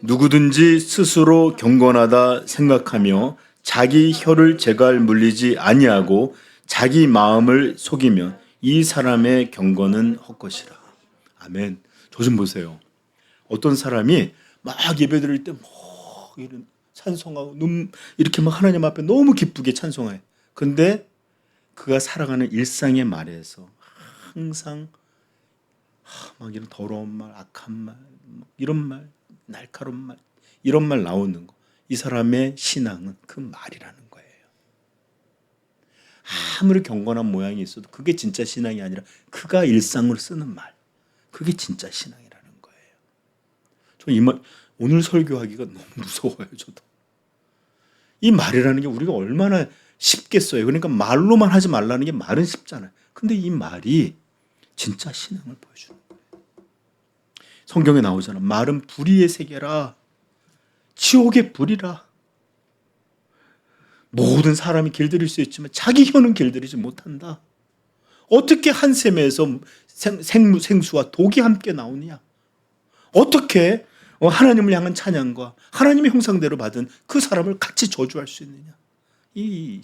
누구든지 스스로 경건하다 생각하며 자기 혀를 제갈 물리지 아니하고 자기 마음을 속이면 이 사람의 경건은 헛것이라. 아멘. 저 좀 보세요. 어떤 사람이 막 예배 드릴 때 막 이런 찬송하고 이렇게 막 하나님 앞에 너무 기쁘게 찬송해. 근데 그가 살아가는 일상의 말에서 항상 막 이런 더러운 말, 악한 말, 이런 말, 날카로운 말, 이런 말 나오는 거. 이 사람의 신앙은 그 말이라는 거예요. 아무리 경건한 모양이 있어도 그게 진짜 신앙이 아니라 그가 일상으로 쓰는 말, 그게 진짜 신앙이라는 거예요. 저 이 말 오늘 설교하기가 너무 무서워요. 저도 이 말이라는 게 우리가 얼마나 쉽겠어요. 그러니까 말로만 하지 말라는 게 말은 쉽잖아요. 근데 이 말이 진짜 신앙을 보여주는 거예요. 성경에 나오잖아. 말은 불의의 세계라. 지옥의 불이라. 모든 사람이 길들일 수 있지만 자기 혀는 길들이지 못한다. 어떻게 한 샘에서 생수와 독이 함께 나오느냐. 어떻게 하나님을 향한 찬양과 하나님의 형상대로 받은 그 사람을 같이 저주할 수 있느냐. 이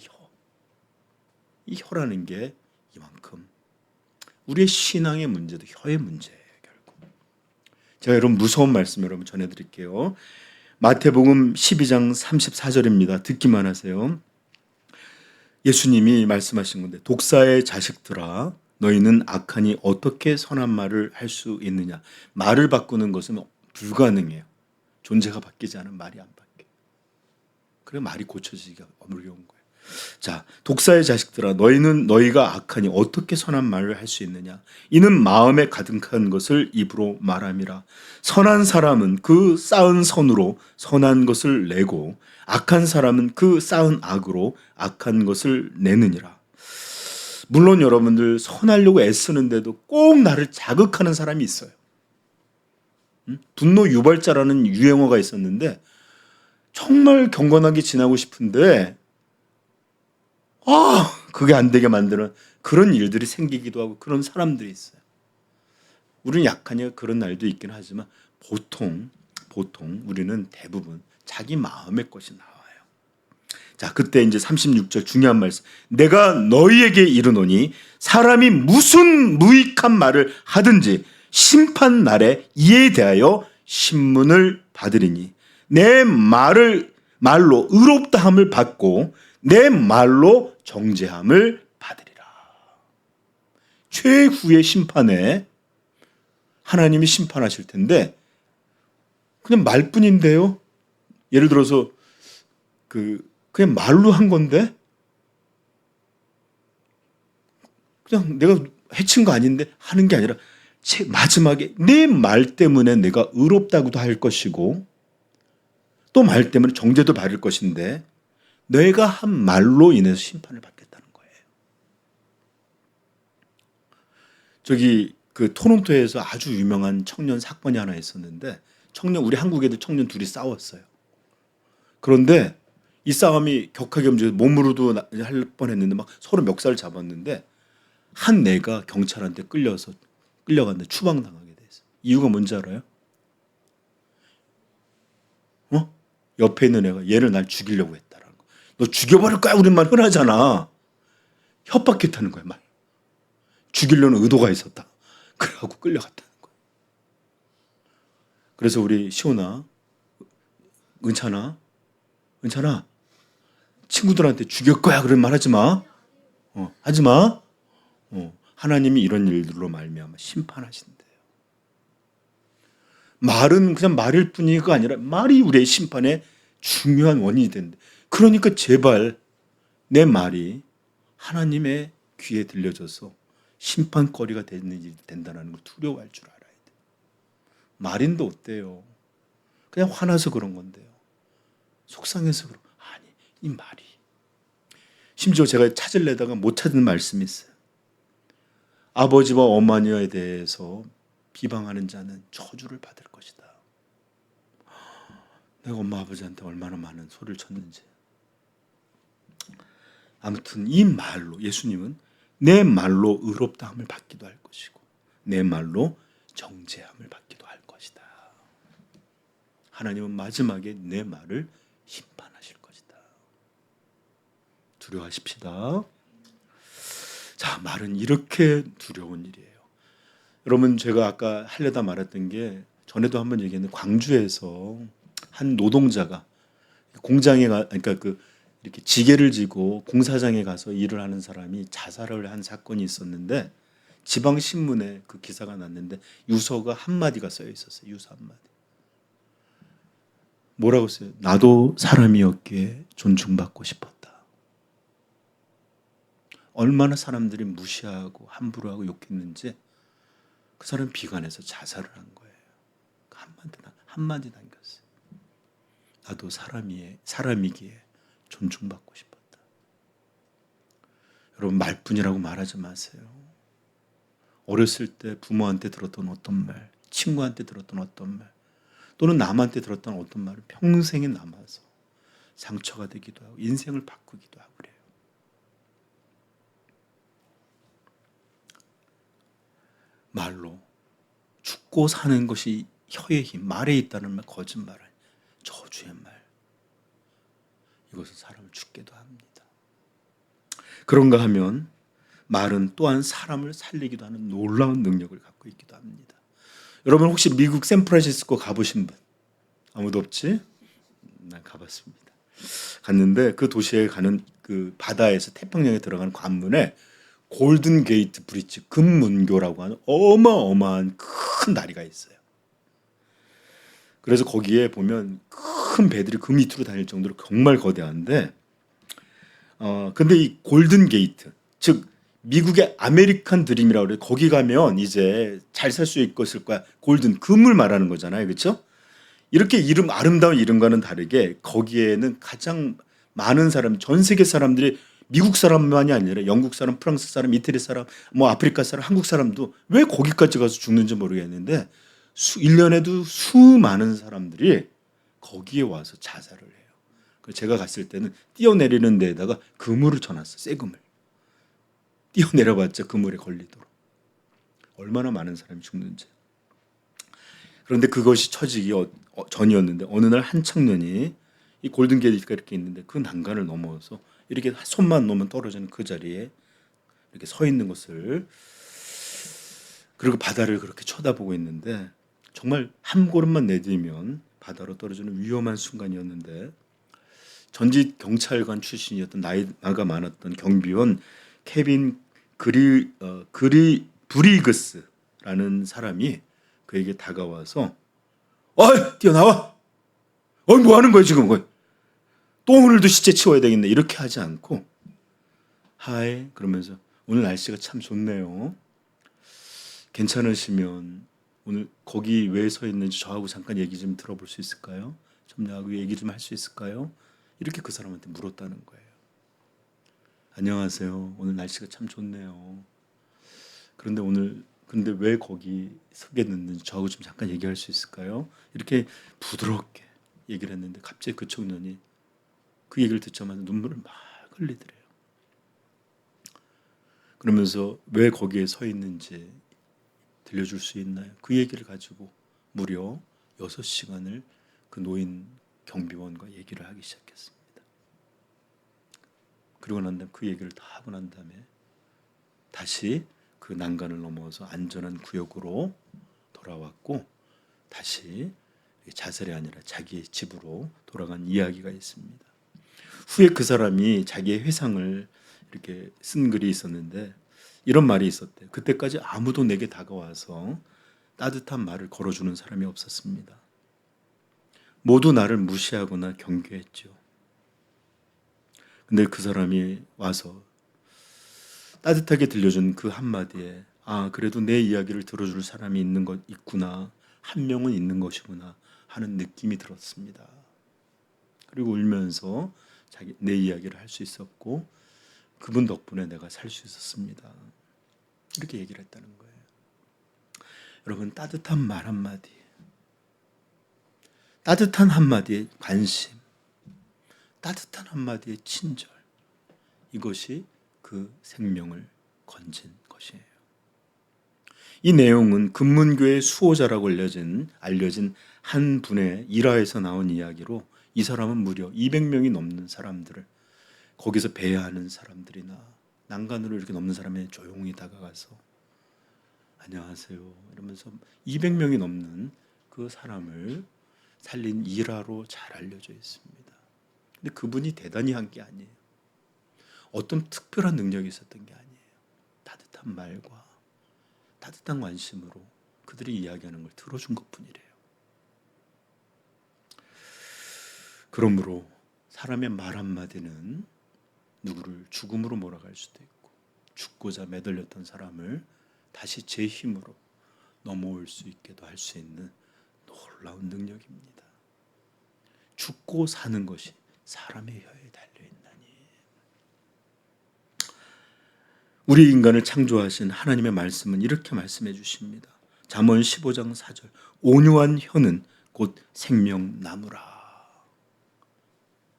혀라는 게 이만큼 우리의 신앙의 문제도 혀의 문제예요. 결국 제가 여러분 무서운 말씀 여러분 전해드릴게요. 마태복음 12장 34절입니다. 듣기만 하세요. 예수님이 말씀하신 건데, 독사의 자식들아 너희는 악하니 어떻게 선한 말을 할 수 있느냐. 말을 바꾸는 것은 불가능해요. 존재가 바뀌지 않은 말이 안 바뀌어요. 그래 말이 고쳐지기가 어려운 거예요. 자, 독사의 자식들아 너희가 악하니 어떻게 선한 말을 할 수 있느냐. 이는 마음에 가득한 것을 입으로 말함이라. 선한 사람은 그 쌓은 선으로 선한 것을 내고 악한 사람은 그 쌓은 악으로 악한 것을 내느니라. 물론 여러분들 선하려고 애쓰는데도 꼭 나를 자극하는 사람이 있어요. 분노 유발자라는 유행어가 있었는데 정말 경건하게 지나고 싶은데 그게 안 되게 만드는 그런 일들이 생기기도 하고 그런 사람들이 있어요. 우리는 약하니까 그런 날도 있긴 하지만 보통 우리는 대부분 자기 마음의 것이 나와요. 자, 그때 이제 36절 중요한 말씀. 내가 너희에게 이르노니 사람이 무슨 무익한 말을 하든지 심판 날에 이에 대하여 신문을 받으리니 내 말로 의롭다함을 받고 내 말로 정죄함을 받으리라. 최후의 심판에 하나님이 심판하실 텐데 그냥 말뿐인데요. 예를 들어서 그냥 말로 한 건데 그냥 내가 해친 거 아닌데 하는 게 아니라 마지막에 내 말 때문에 내가 의롭다고도 할 것이고 또 말 때문에 정죄도 받을 것인데 내가 한 말로 인해서 심판을 받겠다는 거예요. 저기 그 토론토에서 아주 유명한 청년 사건이 하나 있었는데 우리 한국 애들 청년 둘이 싸웠어요. 그런데 이 싸움이 격하게 움직여서 몸으로도 할 뻔했는데 막 서로 멱살을 잡았는데 한 애가 경찰한테 끌려갔는데 추방당하게 됐어. 이유가 뭔지 알아요? 어? 옆에 있는 애가 얘를 날 죽이려고 했다라는 거. 너 죽여버릴 거야 우리 말 흔하잖아. 협박했다는 거야 말. 죽이려는 의도가 있었다. 그래갖고 끌려갔다는 거야. 그래서 우리 시온아, 은찬아, 친구들한테 죽일 거야 그런 말 하지 마. 하지 마. 하나님이 이런 일들로 말미암아 심판하신대요. 말은 그냥 말일 뿐이가 아니라 말이 우리의 심판의 중요한 원인이 된대. 그러니까 제발 내 말이 하나님의 귀에 들려져서 심판거리가 되는 일이 된다는 걸 두려워할 줄 알아야 돼. 말인데 어때요? 그냥 화나서 그런 건데요. 속상해서 그런. 아니, 이 말이. 심지어 제가 찾으려다가 못 찾는 말씀이 있어요. 아버지와 어머니에 대해서 비방하는 자는 저주를 받을 것이다. 내가 엄마 아버지한테 얼마나 많은 소리를 쳤는지. 아무튼 이 말로 예수님은 내 말로 의롭다함을 받기도 할 것이고 내 말로 정죄함을 받기도 할 것이다. 하나님은 마지막에 내 말을 심판하실 것이다. 두려워하십시다. 자, 말은 이렇게 두려운 일이에요. 여러분 제가 아까 하려다 말았던 게 전에도 한번 얘기했는데 광주에서 한 노동자가 공장에 그러니까 이렇게 지게를 지고 공사장에 가서 일을 하는 사람이 자살을 한 사건이 있었는데 지방 신문에 그 기사가 났는데 유서가 한마디가 쓰여 있었어요. 유서 한마디. 뭐라고 써요? 나도 사람이었기에 존중받고 싶었다. 얼마나 사람들이 무시하고 함부로 하고 욕했는지 그 사람 비관해서 자살을 한 거예요. 한마디 남겼어요. 나도 사람이기에 존중받고 싶었다. 여러분 말뿐이라고 말하지 마세요. 어렸을 때 부모한테 들었던 어떤 말, 친구한테 들었던 어떤 말, 또는 남한테 들었던 어떤 말은 평생에 남아서 상처가 되기도 하고 인생을 바꾸기도 하고 그래요. 말로 죽고 사는 것이 혀의 힘, 말에 있다는 말, 거짓말, 저주의 말. 이것은 사람을 죽게도 합니다. 그런가 하면 말은 또한 사람을 살리기도 하는 놀라운 능력을 갖고 있기도 합니다. 여러분 혹시 미국 샌프란시스코 가보신 분? 아무도 없지? 난 가봤습니다. 갔는데 그 도시에 가는 그 바다에서 태평양에 들어가는 관문에 골든 게이트 브릿지, 금문교라고 하는 어마어마한 큰 다리가 있어요. 그래서 거기에 보면 큰 배들이 그 밑으로 다닐 정도로 정말 거대한데, 근데 이 골든 게이트, 즉 미국의 아메리칸 드림이라고 그래. 거기 가면 이제 잘 살 수 있을 거야. 골든 금을 말하는 거잖아요, 그렇죠? 이렇게 아름다운 이름과는 다르게 거기에는 가장 많은 사람, 전 세계 사람들이 미국 사람만이 아니라 영국 사람, 프랑스 사람, 이태리 사람, 뭐 아프리카 사람, 한국 사람도 왜 거기까지 가서 죽는지 모르겠는데 1년에도 수많은 사람들이 거기에 와서 자살을 해요. 그래서 제가 갔을 때는 뛰어내리는 데에다가 그물을 쳐놨어. 새 그물. 뛰어내려봤자 그물에 걸리도록. 얼마나 많은 사람이 죽는지. 그런데 그것이 처지기 전이었는데 어느 날 한 청년이 이 골든 게이트가 이렇게 있는데 그 난간을 넘어서 이렇게 손만 놓으면 떨어지는 그 자리에 이렇게 서 있는 것을, 그리고 바다를 그렇게 쳐다보고 있는데 정말 한 걸음만 내디디면 바다로 떨어지는 위험한 순간이었는데 전직 경찰관 출신이었던 나이가 많았던 경비원 케빈 브리그스라는 사람이 그에게 다가와서 어이 뛰어나와, 어이 뭐 하는 거야 지금, 또 오늘도 시체 치워야 되겠네 이렇게 하지 않고 하이 그러면서 오늘 날씨가 참 좋네요, 괜찮으시면 오늘 거기 왜 서 있는지 저하고 잠깐 얘기 좀 들어볼 수 있을까요? 좀 나하고 얘기 좀 할 수 있을까요? 이렇게 그 사람한테 물었다는 거예요. 안녕하세요, 오늘 날씨가 참 좋네요. 그런데 오늘 근데 왜 거기 서겠는지 저하고 좀 잠깐 얘기할 수 있을까요? 이렇게 부드럽게 얘기를 했는데 갑자기 그 청년이 그 얘기를 듣자마자 눈물을 막 흘리더래요. 그러면서 왜 거기에 서 있는지 들려줄 수 있나요? 그 얘기를 가지고 무려 6시간을 그 노인 경비원과 얘기를 하기 시작했습니다. 그리고 난 다음에 그 얘기를 다 하고 난 다음에 다시 그 난간을 넘어서 안전한 구역으로 돌아왔고 다시 자살이 아니라 자기의 집으로 돌아간 이야기가 있습니다. 후에 그 사람이 자기의 회상을 이렇게 쓴 글이 있었는데 이런 말이 있었대요. 그때까지 아무도 내게 다가와서 따뜻한 말을 걸어주는 사람이 없었습니다. 모두 나를 무시하거나 경계했죠. 근데 그 사람이 와서 따뜻하게 들려준 그 한마디에 그래도 내 이야기를 들어줄 사람이 있구나. 한 명은 있는 것이구나 하는 느낌이 들었습니다. 그리고 울면서 내 이야기를 할 수 있었고 그분 덕분에 내가 살 수 있었습니다. 이렇게 얘기를 했다는 거예요. 여러분, 따뜻한 말 한마디, 따뜻한 한마디의 관심, 따뜻한 한마디의 친절, 이것이 그 생명을 건진 것이에요. 이 내용은 금문교의 수호자라고 알려진 한 분의 일화에서 나온 이야기로 이 사람은 무려 200명이 넘는 사람들을 거기서 배회하는 사람들이나 난간으로 이렇게 넘는 사람에 조용히 다가가서 안녕하세요 이러면서 200명이 넘는 그 사람을 살린 일화로 잘 알려져 있습니다. 근데 그분이 대단히 한 게 아니에요. 어떤 특별한 능력이 있었던 게 아니에요. 따뜻한 말과 따뜻한 관심으로 그들이 이야기하는 걸 들어준 것뿐이래요. 그러므로 사람의 말 한마디는 누구를 죽음으로 몰아갈 수도 있고 죽고자 매달렸던 사람을 다시 제 힘으로 넘어올 수 있게도 할 수 있는 놀라운 능력입니다. 죽고 사는 것이 사람의 혀에 달려있나니. 우리 인간을 창조하신 하나님의 말씀은 이렇게 말씀해 주십니다. 잠언 15장 4절 온유한 혀는 곧 생명나무라.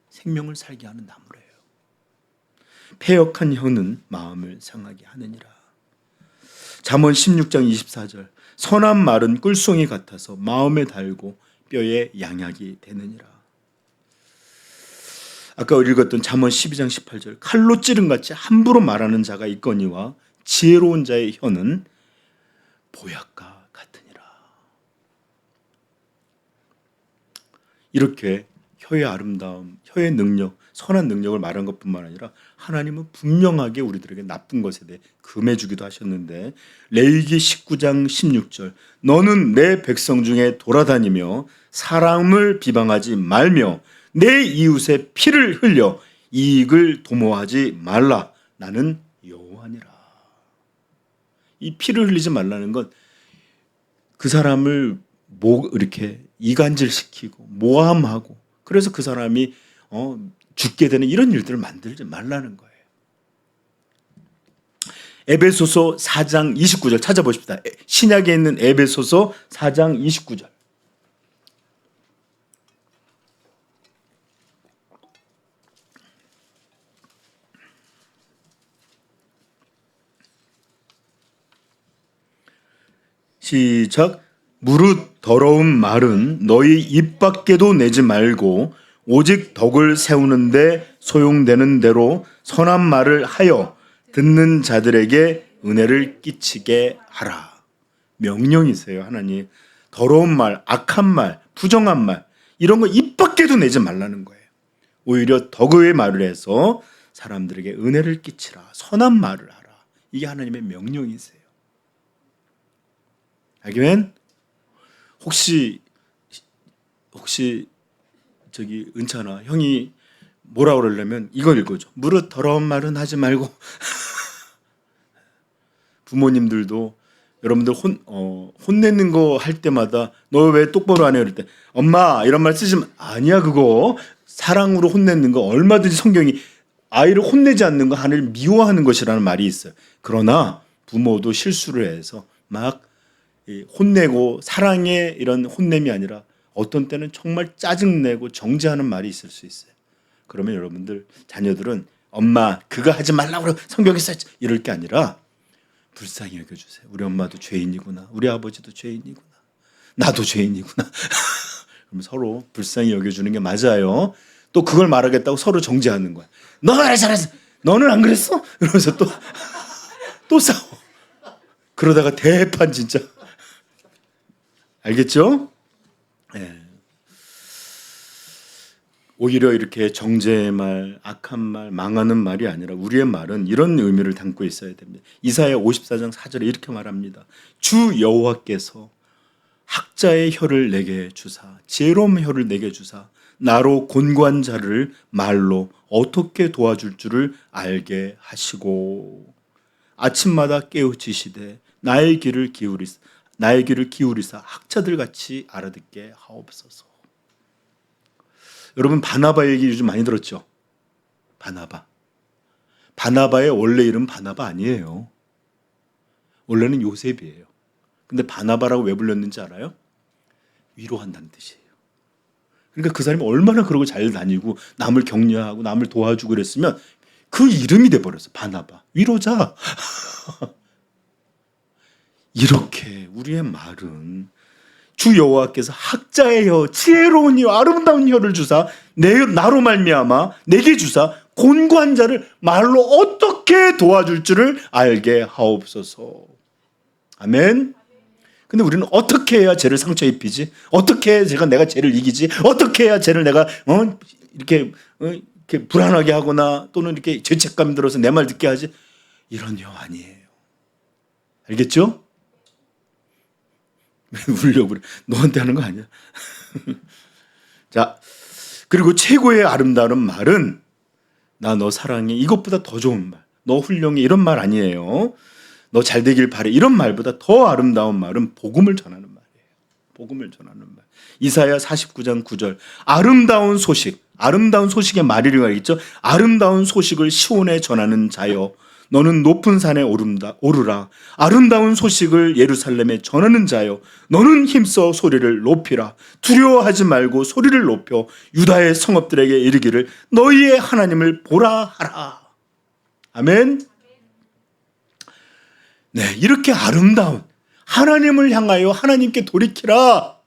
생명을 살게 하는 나무래요. 패역한 혀는 마음을 상하게 하느니라. 잠언 16장 24절 선한 말은 꿀송이 같아서 마음에 달고 뼈에 양약이 되느니라. 아까 읽었던 잠언 12장 18절 칼로 찌른같이 함부로 말하는 자가 있거니와 지혜로운 자의 혀는 보약과 같으니라. 이렇게 혀의 아름다움, 혀의 능력, 선한 능력을 말한 것뿐만 아니라 하나님은 분명하게 우리들에게 나쁜 것에 대해 금해주기도 하셨는데 레위기 19장 16절 너는 내 백성 중에 돌아다니며 사람을 비방하지 말며 내 이웃의 피를 흘려 이익을 도모하지 말라. 나는 여호와니라. 이 피를 흘리지 말라는 건 그 사람을 이렇게 이간질시키고 모함하고 그래서 그 사람이 죽게 되는 이런 일들을 만들지 말라는 거예요. 에베소서 4장 29절 찾아보십시다. 신약에 있는 에베소서 4장 29절. 시작. 무릇 더러운 말은 너희 입 밖에도 내지 말고 오직 덕을 세우는데 소용되는 대로 선한 말을 하여 듣는 자들에게 은혜를 끼치게 하라. 명령이세요. 하나님. 더러운 말, 악한 말, 부정한 말 이런 거 입 밖에도 내지 말라는 거예요. 오히려 덕의 말을 해서 사람들에게 은혜를 끼치라. 선한 말을 하라. 이게 하나님의 명령이세요. 아멘. 혹시 저기 은찬아 형이 뭐라 그러려면 이걸 읽어줘. 무릇 더러운 말은 하지 말고. 부모님들도 여러분들 혼내는 거 할 때마다 너 왜 똑바로 안 해? 그럴 때 엄마 이런 말 쓰지 마. 아니야 그거 사랑으로 혼내는 거 얼마든지 성경이 아이를 혼내지 않는 거 하나님을 미워하는 것이라는 말이 있어요. 그러나 부모도 실수를 해서 막 혼내고 사랑의 이런 혼냄이 아니라 어떤 때는 정말 짜증내고 정죄하는 말이 있을 수 있어요. 그러면 여러분들 자녀들은 엄마 그거 하지 말라고 성경에 써있지 이럴 게 아니라 불쌍히 여겨주세요. 우리 엄마도 죄인이구나. 우리 아버지도 죄인이구나. 나도 죄인이구나. 그럼 서로 불쌍히 여겨주는 게 맞아요. 또 그걸 말하겠다고 서로 정죄하는 거야. 너가 잘했어. 너는 안 그랬어? 이러면서 또 싸워. 그러다가 대판 진짜. 알겠죠? 네. 오히려 이렇게 정죄의 말, 악한 말, 망하는 말이 아니라 우리의 말은 이런 의미를 담고 있어야 됩니다. 이사야 54장 4절에 이렇게 말합니다. 주 여호와께서 학자의 혀를 내게 주사 지혜로운 혀를 내게 주사 나로 곤고한 자를 말로 어떻게 도와줄 줄을 알게 하시고 아침마다 깨우치시되 나의 귀를 기울이사 학자들 같이 알아듣게 하옵소서. 여러분 바나바 얘기 요즘 많이 들었죠? 바나바의 원래 이름 바나바 아니에요. 원래는 요셉이에요. 근데 바나바라고 왜 불렸는지 알아요? 위로한다는 뜻이에요. 그러니까 그 사람이 얼마나 그러고 잘 다니고 남을 격려하고 남을 도와주고 그랬으면 그 이름이 돼버렸어. 바나바. 위로자. 이렇게 우리의 말은 주 여호와께서 학자의 혀, 지혜로운 혀, 아름다운 혀를 주사 나로 말미암아 내게 주사 곤고한 자를 말로 어떻게 도와줄 줄을 알게 하옵소서. 아멘. 근데 우리는 어떻게 해야 죄를 상처 입히지? 어떻게 해야 내가 죄를 이기지? 어떻게 해야 죄를 내가 이렇게 불안하게 하거나 또는 이렇게 죄책감 들어서 내 말 듣게 하지? 이런 혀 아니에요. 알겠죠? 울려고 그래. 너한테 하는 거 아니야. 자, 그리고 최고의 아름다운 말은 나 너 사랑해. 이것보다 더 좋은 말. 너 훌륭해. 이런 말 아니에요. 너 잘 되길 바래. 이런 말보다 더 아름다운 말은 복음을 전하는 말이에요. 복음을 전하는 말. 이사야 49장 9절. 아름다운 소식의 말이라고 있죠. 아름다운 소식을 시온에 전하는 자여. 너는 높은 산에 오르라. 아름다운 소식을 예루살렘에 전하는 자여. 너는 힘써 소리를 높이라. 두려워하지 말고 소리를 높여 유다의 성읍들에게 이르기를 너희의 하나님을 보라 하라. 아멘. 네, 이렇게 아름다운 하나님을 향하여 하나님께 돌이키라.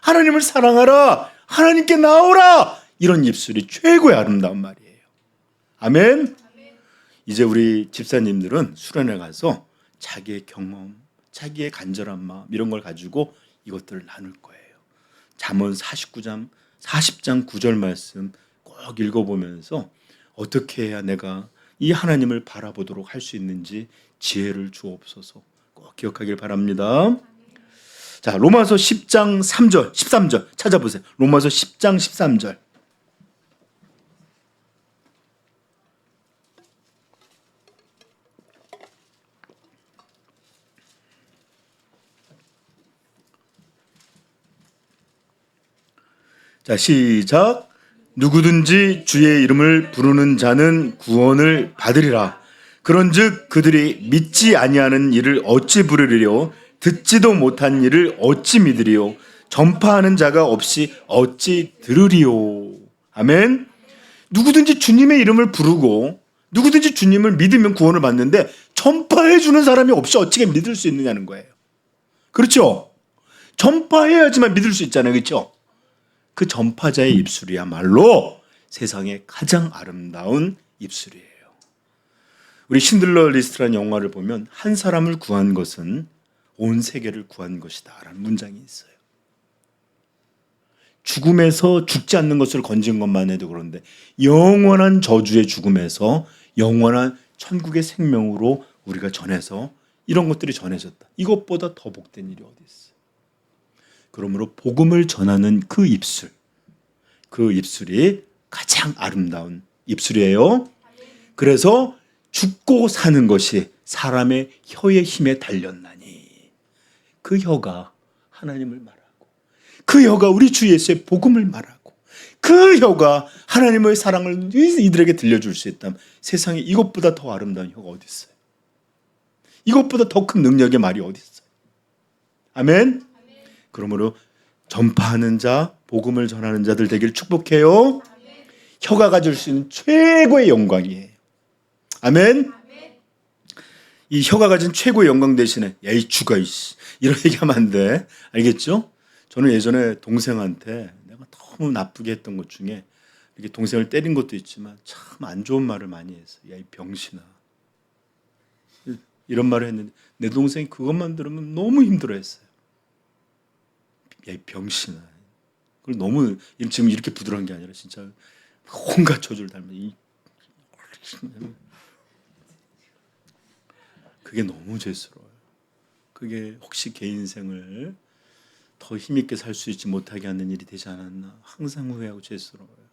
하나님을 사랑하라. 하나님께 나오라. 이런 입술이 최고의 아름다운 말이에요. 아멘. 이제 우리 집사님들은 수련회 가서 자기의 경험, 자기의 간절한 마음 이런 걸 가지고 이것들을 나눌 거예요. 잠언 40장 9절 말씀 꼭 읽어보면서 어떻게 해야 내가 이 하나님을 바라보도록 할 수 있는지 지혜를 주옵소서. 꼭 기억하길 바랍니다. 자, 로마서 10장 13절 찾아보세요. 로마서 10장 13절. 자, 시작. 누구든지 주의 이름을 부르는 자는 구원을 받으리라. 그런즉 그들이 믿지 아니하는 일을 어찌 부르리요? 듣지도 못한 일을 어찌 믿으리요? 전파하는 자가 없이 어찌 들으리요? 아멘. 누구든지 주님의 이름을 부르고 누구든지 주님을 믿으면 구원을 받는데 전파해 주는 사람이 없이 어떻게 믿을 수 있느냐는 거예요. 그렇죠? 전파해야지만 믿을 수 있잖아요. 그렇죠? 그 전파자의 입술이야말로 세상에 가장 아름다운 입술이에요. 우리 신들러 리스트라는 영화를 보면 한 사람을 구한 것은 온 세계를 구한 것이다 라는 문장이 있어요. 죽음에서 죽지 않는 것을 건진 것만 해도 그런데 영원한 저주의 죽음에서 영원한 천국의 생명으로 우리가 전해서 이런 것들이 전해졌다. 이것보다 더 복된 일이 어디 있어요. 그러므로 복음을 전하는 그 입술이 가장 아름다운 입술이에요. 그래서 죽고 사는 것이 사람의 혀의 힘에 달렸나니 그 혀가 하나님을 말하고 그 혀가 우리 주 예수의 복음을 말하고 그 혀가 하나님의 사랑을 이들에게 들려줄 수 있다면 세상에 이것보다 더 아름다운 혀가 어디 있어요? 이것보다 더 큰 능력의 말이 어디 있어요? 아멘. 그러므로 전파하는 자, 복음을 전하는 자들 되길 축복해요. 혀가 가질 수 있는 최고의 영광이에요. 아멘. 이 혀가 가진 최고의 영광 대신에 야이 죽어 이씨 이런 얘기하면 안 돼. 알겠죠? 저는 예전에 동생한테 내가 너무 나쁘게 했던 것 중에 이렇게 동생을 때린 것도 있지만 참 안 좋은 말을 많이 했어요. 야이 병신아. 이런 말을 했는데 내 동생이 그것만 들으면 너무 힘들어했어요. 야이 병신아. 그걸 너무 지금 이렇게 부드러운 게 아니라 진짜 온갖 저주를 닮은 그게 너무 죄스러워요. 그게 혹시 개인 인생을 더 힘있게 살 수 있지 못하게 하는 일이 되지 않았나 항상 후회하고 죄스러워요.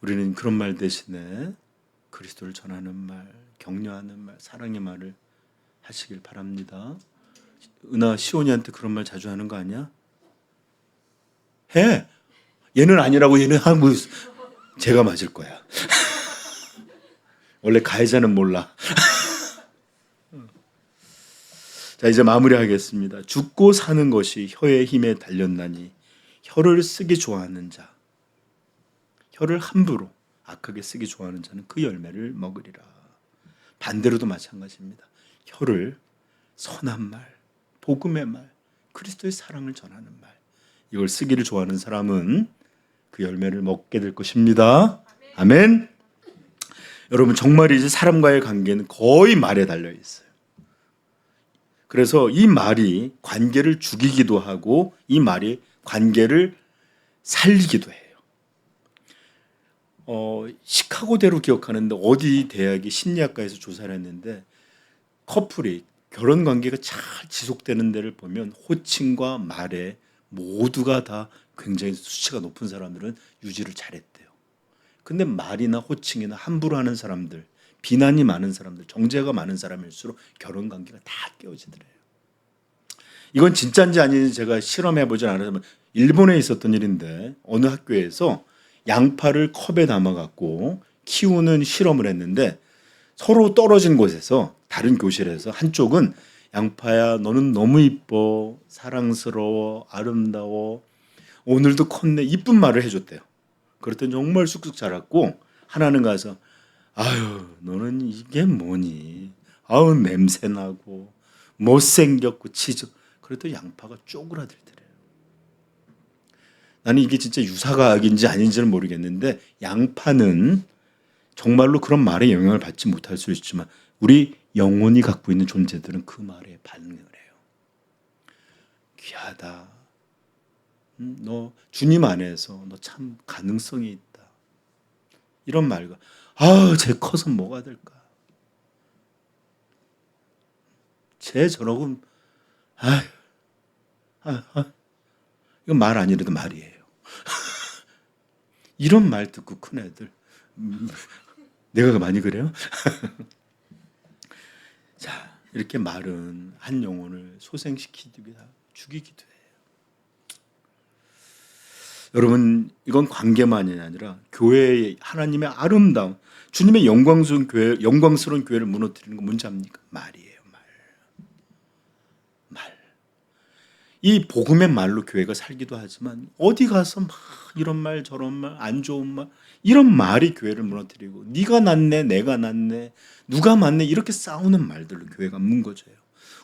우리는 그런 말 대신에 그리스도를 전하는 말, 격려하는 말, 사랑의 말을 하시길 바랍니다. 은하 시온이한테 그런 말 자주 하는 거 아니야? 해. 얘는 아니라고 얘는 하고 제가 맞을 거야. 원래 가해자는 몰라. 자, 이제 마무리하겠습니다. 죽고 사는 것이 혀의 힘에 달렸나니 혀를 쓰기 좋아하는 자, 혀를 함부로 악하게 쓰기 좋아하는 자는 그 열매를 먹으리라. 반대로도 마찬가지입니다. 혀를 선한 말, 복음의 말, 그리스도의 사랑을 전하는 말, 이걸 쓰기를 좋아하는 사람은 그 열매를 먹게 될 것입니다. 아멘. 여러분 정말이지 사람과의 관계는 거의 말에 달려 있어요. 그래서 이 말이 관계를 죽이기도 하고 이 말이 관계를 살리기도 해요. 시카고대로 기억하는데 어디 대학이 심리학과에서 조사를 했는데 커플이 결혼 관계가 잘 지속되는 데를 보면 호칭과 말에 모두가 다 굉장히 수치가 높은 사람들은 유지를 잘했대요. 근데 말이나 호칭이나 함부로 하는 사람들, 비난이 많은 사람들, 정죄가 많은 사람일수록 결혼 관계가 다 깨어지더래요. 이건 진짜인지 아닌지 제가 실험해보진 않았지만 일본에 있었던 일인데 어느 학교에서 양파를 컵에 담아갖고 키우는 실험을 했는데 서로 떨어진 곳에서 다른 교실에서 한쪽은 양파야 너는 너무 이뻐 사랑스러워 아름다워 오늘도 컸네 이쁜 말을 해줬대요. 그랬더니 정말 쑥쑥 자랐고 하나는 가서 아유 너는 이게 뭐니 아우 냄새나고 못생겼고 치죠. 그랬더니 양파가 쪼그라들더래요. 나는 이게 진짜 유사과학인지 아닌지는 모르겠는데 양파는 정말로 그런 말에 영향을 받지 못할 수 있지만 우리 영혼이 갖고 있는 존재들은 그 말에 반응을 해요. 귀하다. 너 주님 안에서 너 참 가능성이 있다. 이런 말과 쟤 커서 뭐가 될까? 쟤 저러고 이건 말 아니라도 말이에요. 이런 말 듣고 큰 애들 내가 많이 그래요? 자, 이렇게 말은 한 영혼을 소생시키기도 하고 죽이기도 해요. 여러분, 이건 관계만이 아니라 교회의 하나님의 아름다움, 주님의 영광스러운 교회를 무너뜨리는 건 뭔지 압니까? 말이에요, 말. 이 복음의 말로 교회가 살기도 하지만 어디 가서 막 이런 말 저런 말 안 좋은 말 이런 말이 교회를 무너뜨리고 네가 낫네 내가 낫네 누가 맞네 이렇게 싸우는 말들로 교회가 무너져요.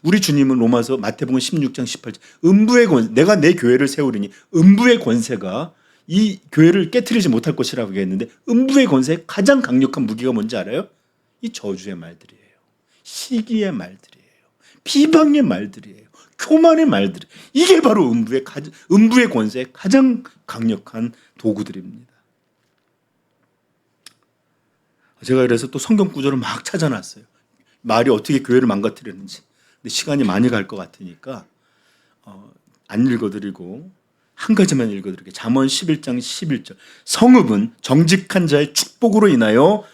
우리 주님은 로마서 마태복음 16장 18절 음부의 권세 내가 내 교회를 세우리니 음부의 권세가 이 교회를 깨트리지 못할 것이라고 했는데 음부의 권세의 가장 강력한 무기가 뭔지 알아요? 이 저주의 말들이에요. 시기의 말들이에요. 비방의 말들이에요. 교만의 말들 이게 바로 음부의 권세의 가장 강력한 도구들입니다. 제가 그래서 또 성경 구절을 막 찾아놨어요. 말이 어떻게 교회를 망가뜨렸는지. 근데 시간이 많이 갈 것 같으니까 안 읽어드리고 한 가지만 읽어드릴게요. 잠언 11장 11절 성읍은 정직한 자의 축복으로 인하여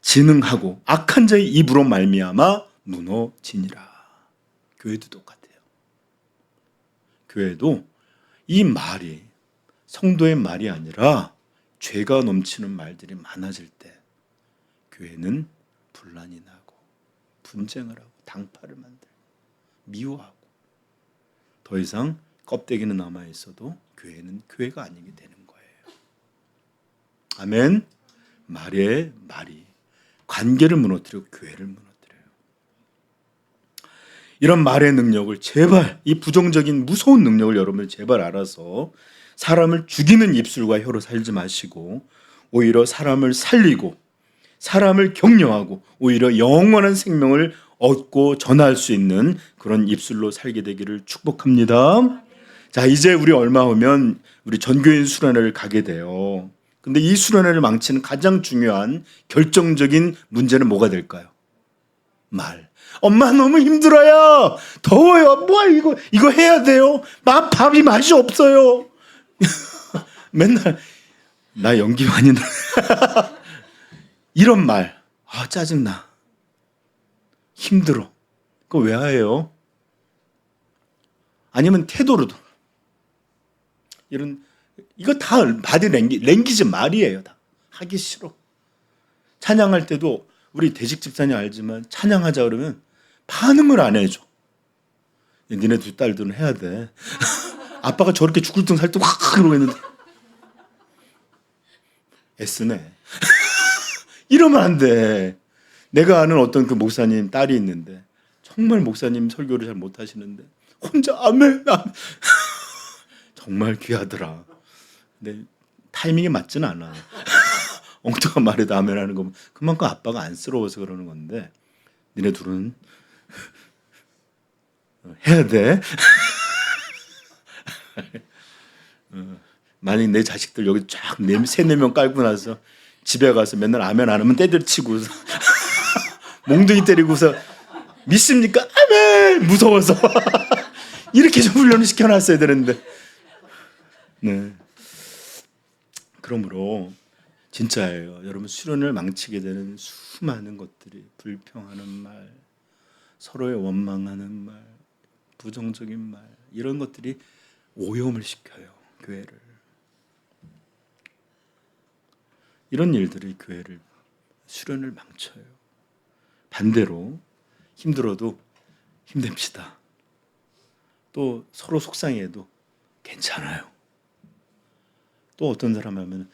진흥하고 악한 자의 입으로 말미암아 무너지니라. 교회도 똑같아요. 교회도 이 말이 성도의 말이 아니라 죄가 넘치는 말들이 많아질 때 교회는 분란이 나고 분쟁을 하고 당파를 만들고 미워하고 더 이상 껍데기는 남아 있어도 교회는 교회가 아니게 되는 거예요. 아멘. 말이 관계를 무너뜨리고 교회를 무너뜨려요. 이런 말의 능력을 제발, 이 부정적인 무서운 능력을 여러분 제발 알아서 사람을 죽이는 입술과 혀로 살지 마시고 오히려 사람을 살리고 사람을 격려하고 오히려 영원한 생명을 얻고 전할 수 있는 그런 입술로 살게 되기를 축복합니다. 자, 이제 우리 얼마 후면 우리 전교인 수련회를 가게 돼요. 근데 이 수련회를 망치는 가장 중요한 결정적인 문제는 뭐가 될까요? 말. 엄마 너무 힘들어요. 더워요. 뭐야 이거 해야 돼요. 밥이 맛이 없어요. 맨날 나 연기 많이 나. 이런 말. 아, 짜증나. 힘들어. 그거 왜 해요? 아니면 태도로도. 이거 다 바디 랭귀지 말이에요. 다. 하기 싫어. 찬양할 때도 우리 대식 집사님 알지만 찬양하자 그러면 반응을 안 해줘. 니네 두 딸들은 해야 돼. 아빠가 저렇게 죽을 둥 살 둥 확 이러고 있는데 애쓰네. 이러면 안 돼. 내가 아는 어떤 그 목사님 딸이 있는데 정말 목사님 설교를 잘 못하시는데 혼자 아멘 정말 귀하더라. 근데 타이밍이 맞지는 않아. 엉뚱한 말에도 아멘 하는 거 그만큼 아빠가 안쓰러워서 그러는 건데 니네 둘은 해야 돼. 만약 내 자식들 여기 쫙 3-4명 깔고 나서 집에 가서 맨날 아멘 안 하면 때려치고 몽둥이 때리고서 믿습니까? 아멘! 무서워서 이렇게 좀 훈련을 시켜놨어야 되는데. 네. 그러므로 진짜예요. 여러분 수련을 망치게 되는 수많은 것들이 불평하는 말, 서로의 원망하는 말, 부정적인 말 이런 것들이 오염을 시켜요. 교회를. 이런 일들이 교회를 수련을 망쳐요. 반대로 힘들어도 힘냅시다. 또 서로 속상해도 괜찮아요. 또 어떤 사람 하면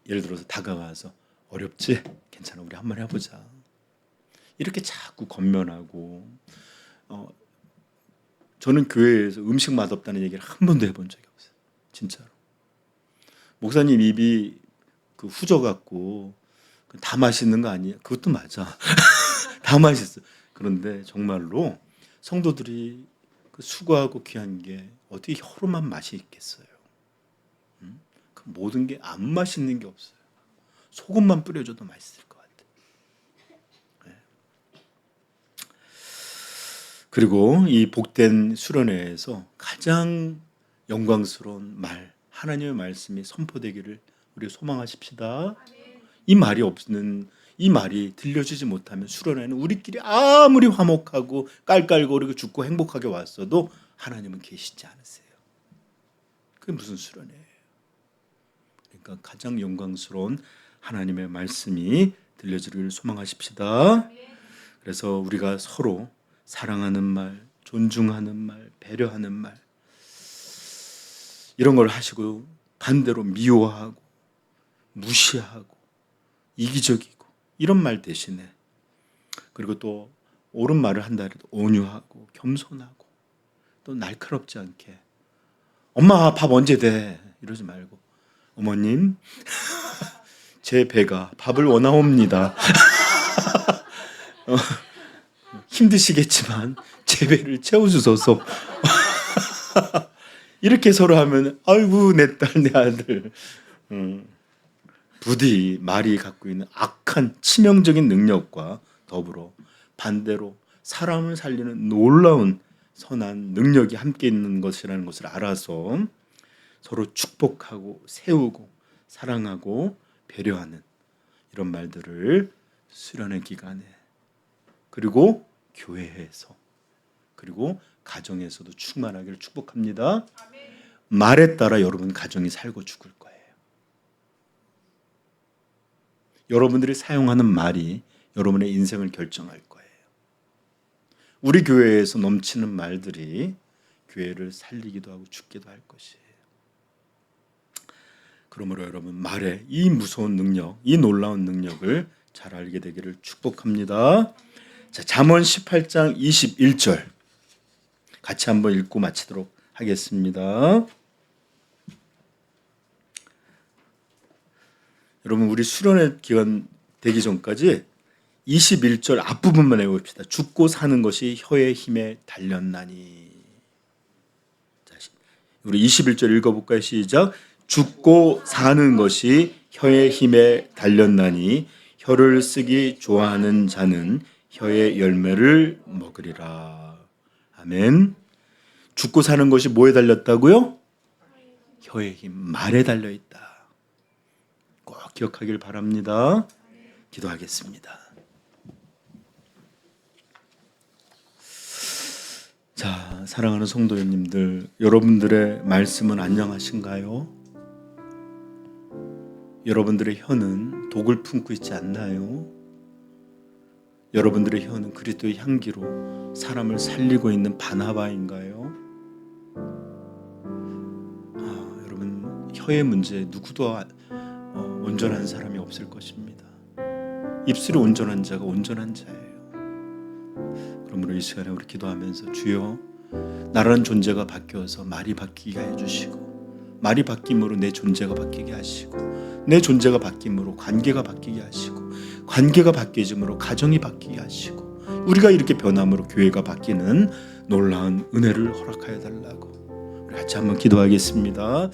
예를 들어서 다가와서 어렵지? 괜찮아. 우리 한번 해보자. 이렇게 자꾸 건면하고 저는 교회에서 음식 맛없다는 얘기를 한 번도 해본 적이 없어요. 진짜로. 목사님 입이 그 후져갖고 다 맛있는 거 아니에요? 그것도 맞아. 다 맛있어. 그런데 정말로 성도들이 그 수고하고 귀한 게 어떻게 혀로만 맛이 있겠어요? 그 모든 게 안 맛있는 게 없어요. 소금만 뿌려줘도 맛있을 것 같아요. 네. 그리고 이 복된 수련회에서 가장 영광스러운 말, 하나님의 말씀이 선포되기를 우리 소망하십시다. 이 말이 들려주지 못하면 수련회는 우리끼리 아무리 화목하고 깔깔거리고 죽고 행복하게 왔어도 하나님은 계시지 않으세요. 그게 무슨 수련회예요? 그러니까 가장 영광스러운 하나님의 말씀이 들려주기를 소망하십시다. 그래서 우리가 서로 사랑하는 말, 존중하는 말, 배려하는 말 이런 걸 하시고 반대로 미워하고 무시하고 이기적이고 이런 말 대신에 그리고 또 옳은 말을 한다 해도 온유하고 겸손하고 또 날카롭지 않게 엄마 밥 언제 돼? 이러지 말고 어머님 제 배가 밥을 원하옵니다. 힘드시겠지만 제 배를 채워주소서. 이렇게 서로 하면 아이고 내 딸 내 아들 부디 말이 갖고 있는 악한 치명적인 능력과 더불어 반대로 사람을 살리는 놀라운 선한 능력이 함께 있는 것이라는 것을 알아서 서로 축복하고 세우고 사랑하고 배려하는 이런 말들을 수련의 기간에 그리고 교회에서 그리고 가정에서도 충만하기를 축복합니다. 말에 따라 여러분 가정이 살고 죽을 거예요. 여러분들이 사용하는 말이 여러분의 인생을 결정할 거예요. 우리 교회에서 넘치는 말들이 교회를 살리기도 하고 죽기도 할 것이에요. 그러므로 여러분, 말의 이 무서운 능력, 이 놀라운 능력을 잘 알게 되기를 축복합니다. 자, 잠언 18장 21절 같이 한번 읽고 마치도록 하겠습니다. 여러분, 우리 수련회 기간 되기 전까지 21절 앞부분만 외웁시다. 죽고 사는 것이 혀의 힘에 달렸나니. 자, 우리 21절 읽어볼까요? 시작. 죽고 사는 것이 혀의 힘에 달렸나니 혀를 쓰기 좋아하는 자는 혀의 열매를 먹으리라. 아멘. 죽고 사는 것이 뭐에 달렸다고요? 혀의 힘, 말에 달려있다. 꼭 기억하길 바랍니다. 기도하겠습니다. 자, 사랑하는 성도님들, 여러분들의 말씀은 안녕하신가요? 여러분들의 혀는 독을 품고 있지 않나요? 여러분들의 혀는 그리스도의 향기로 사람을 살리고 있는 바나바인가요? 여러분, 혀의 문제 누구도 온전한 사람이 없을 것입니다. 입술이 온전한 자가 온전한 자예요. 그러므로 이 시간에 우리 기도하면서 주여, 나라는 존재가 바뀌어서 말이 바뀌게 해주시고, 말이 바뀜으로 내 존재가 바뀌게 하시고, 내 존재가 바뀜으로 관계가 바뀌게 하시고, 관계가 바뀌어짐으로 가정이 바뀌게 하시고, 우리가 이렇게 변함으로 교회가 바뀌는 놀라운 은혜를 허락하여 달라고 우리 같이 한번 기도하겠습니다.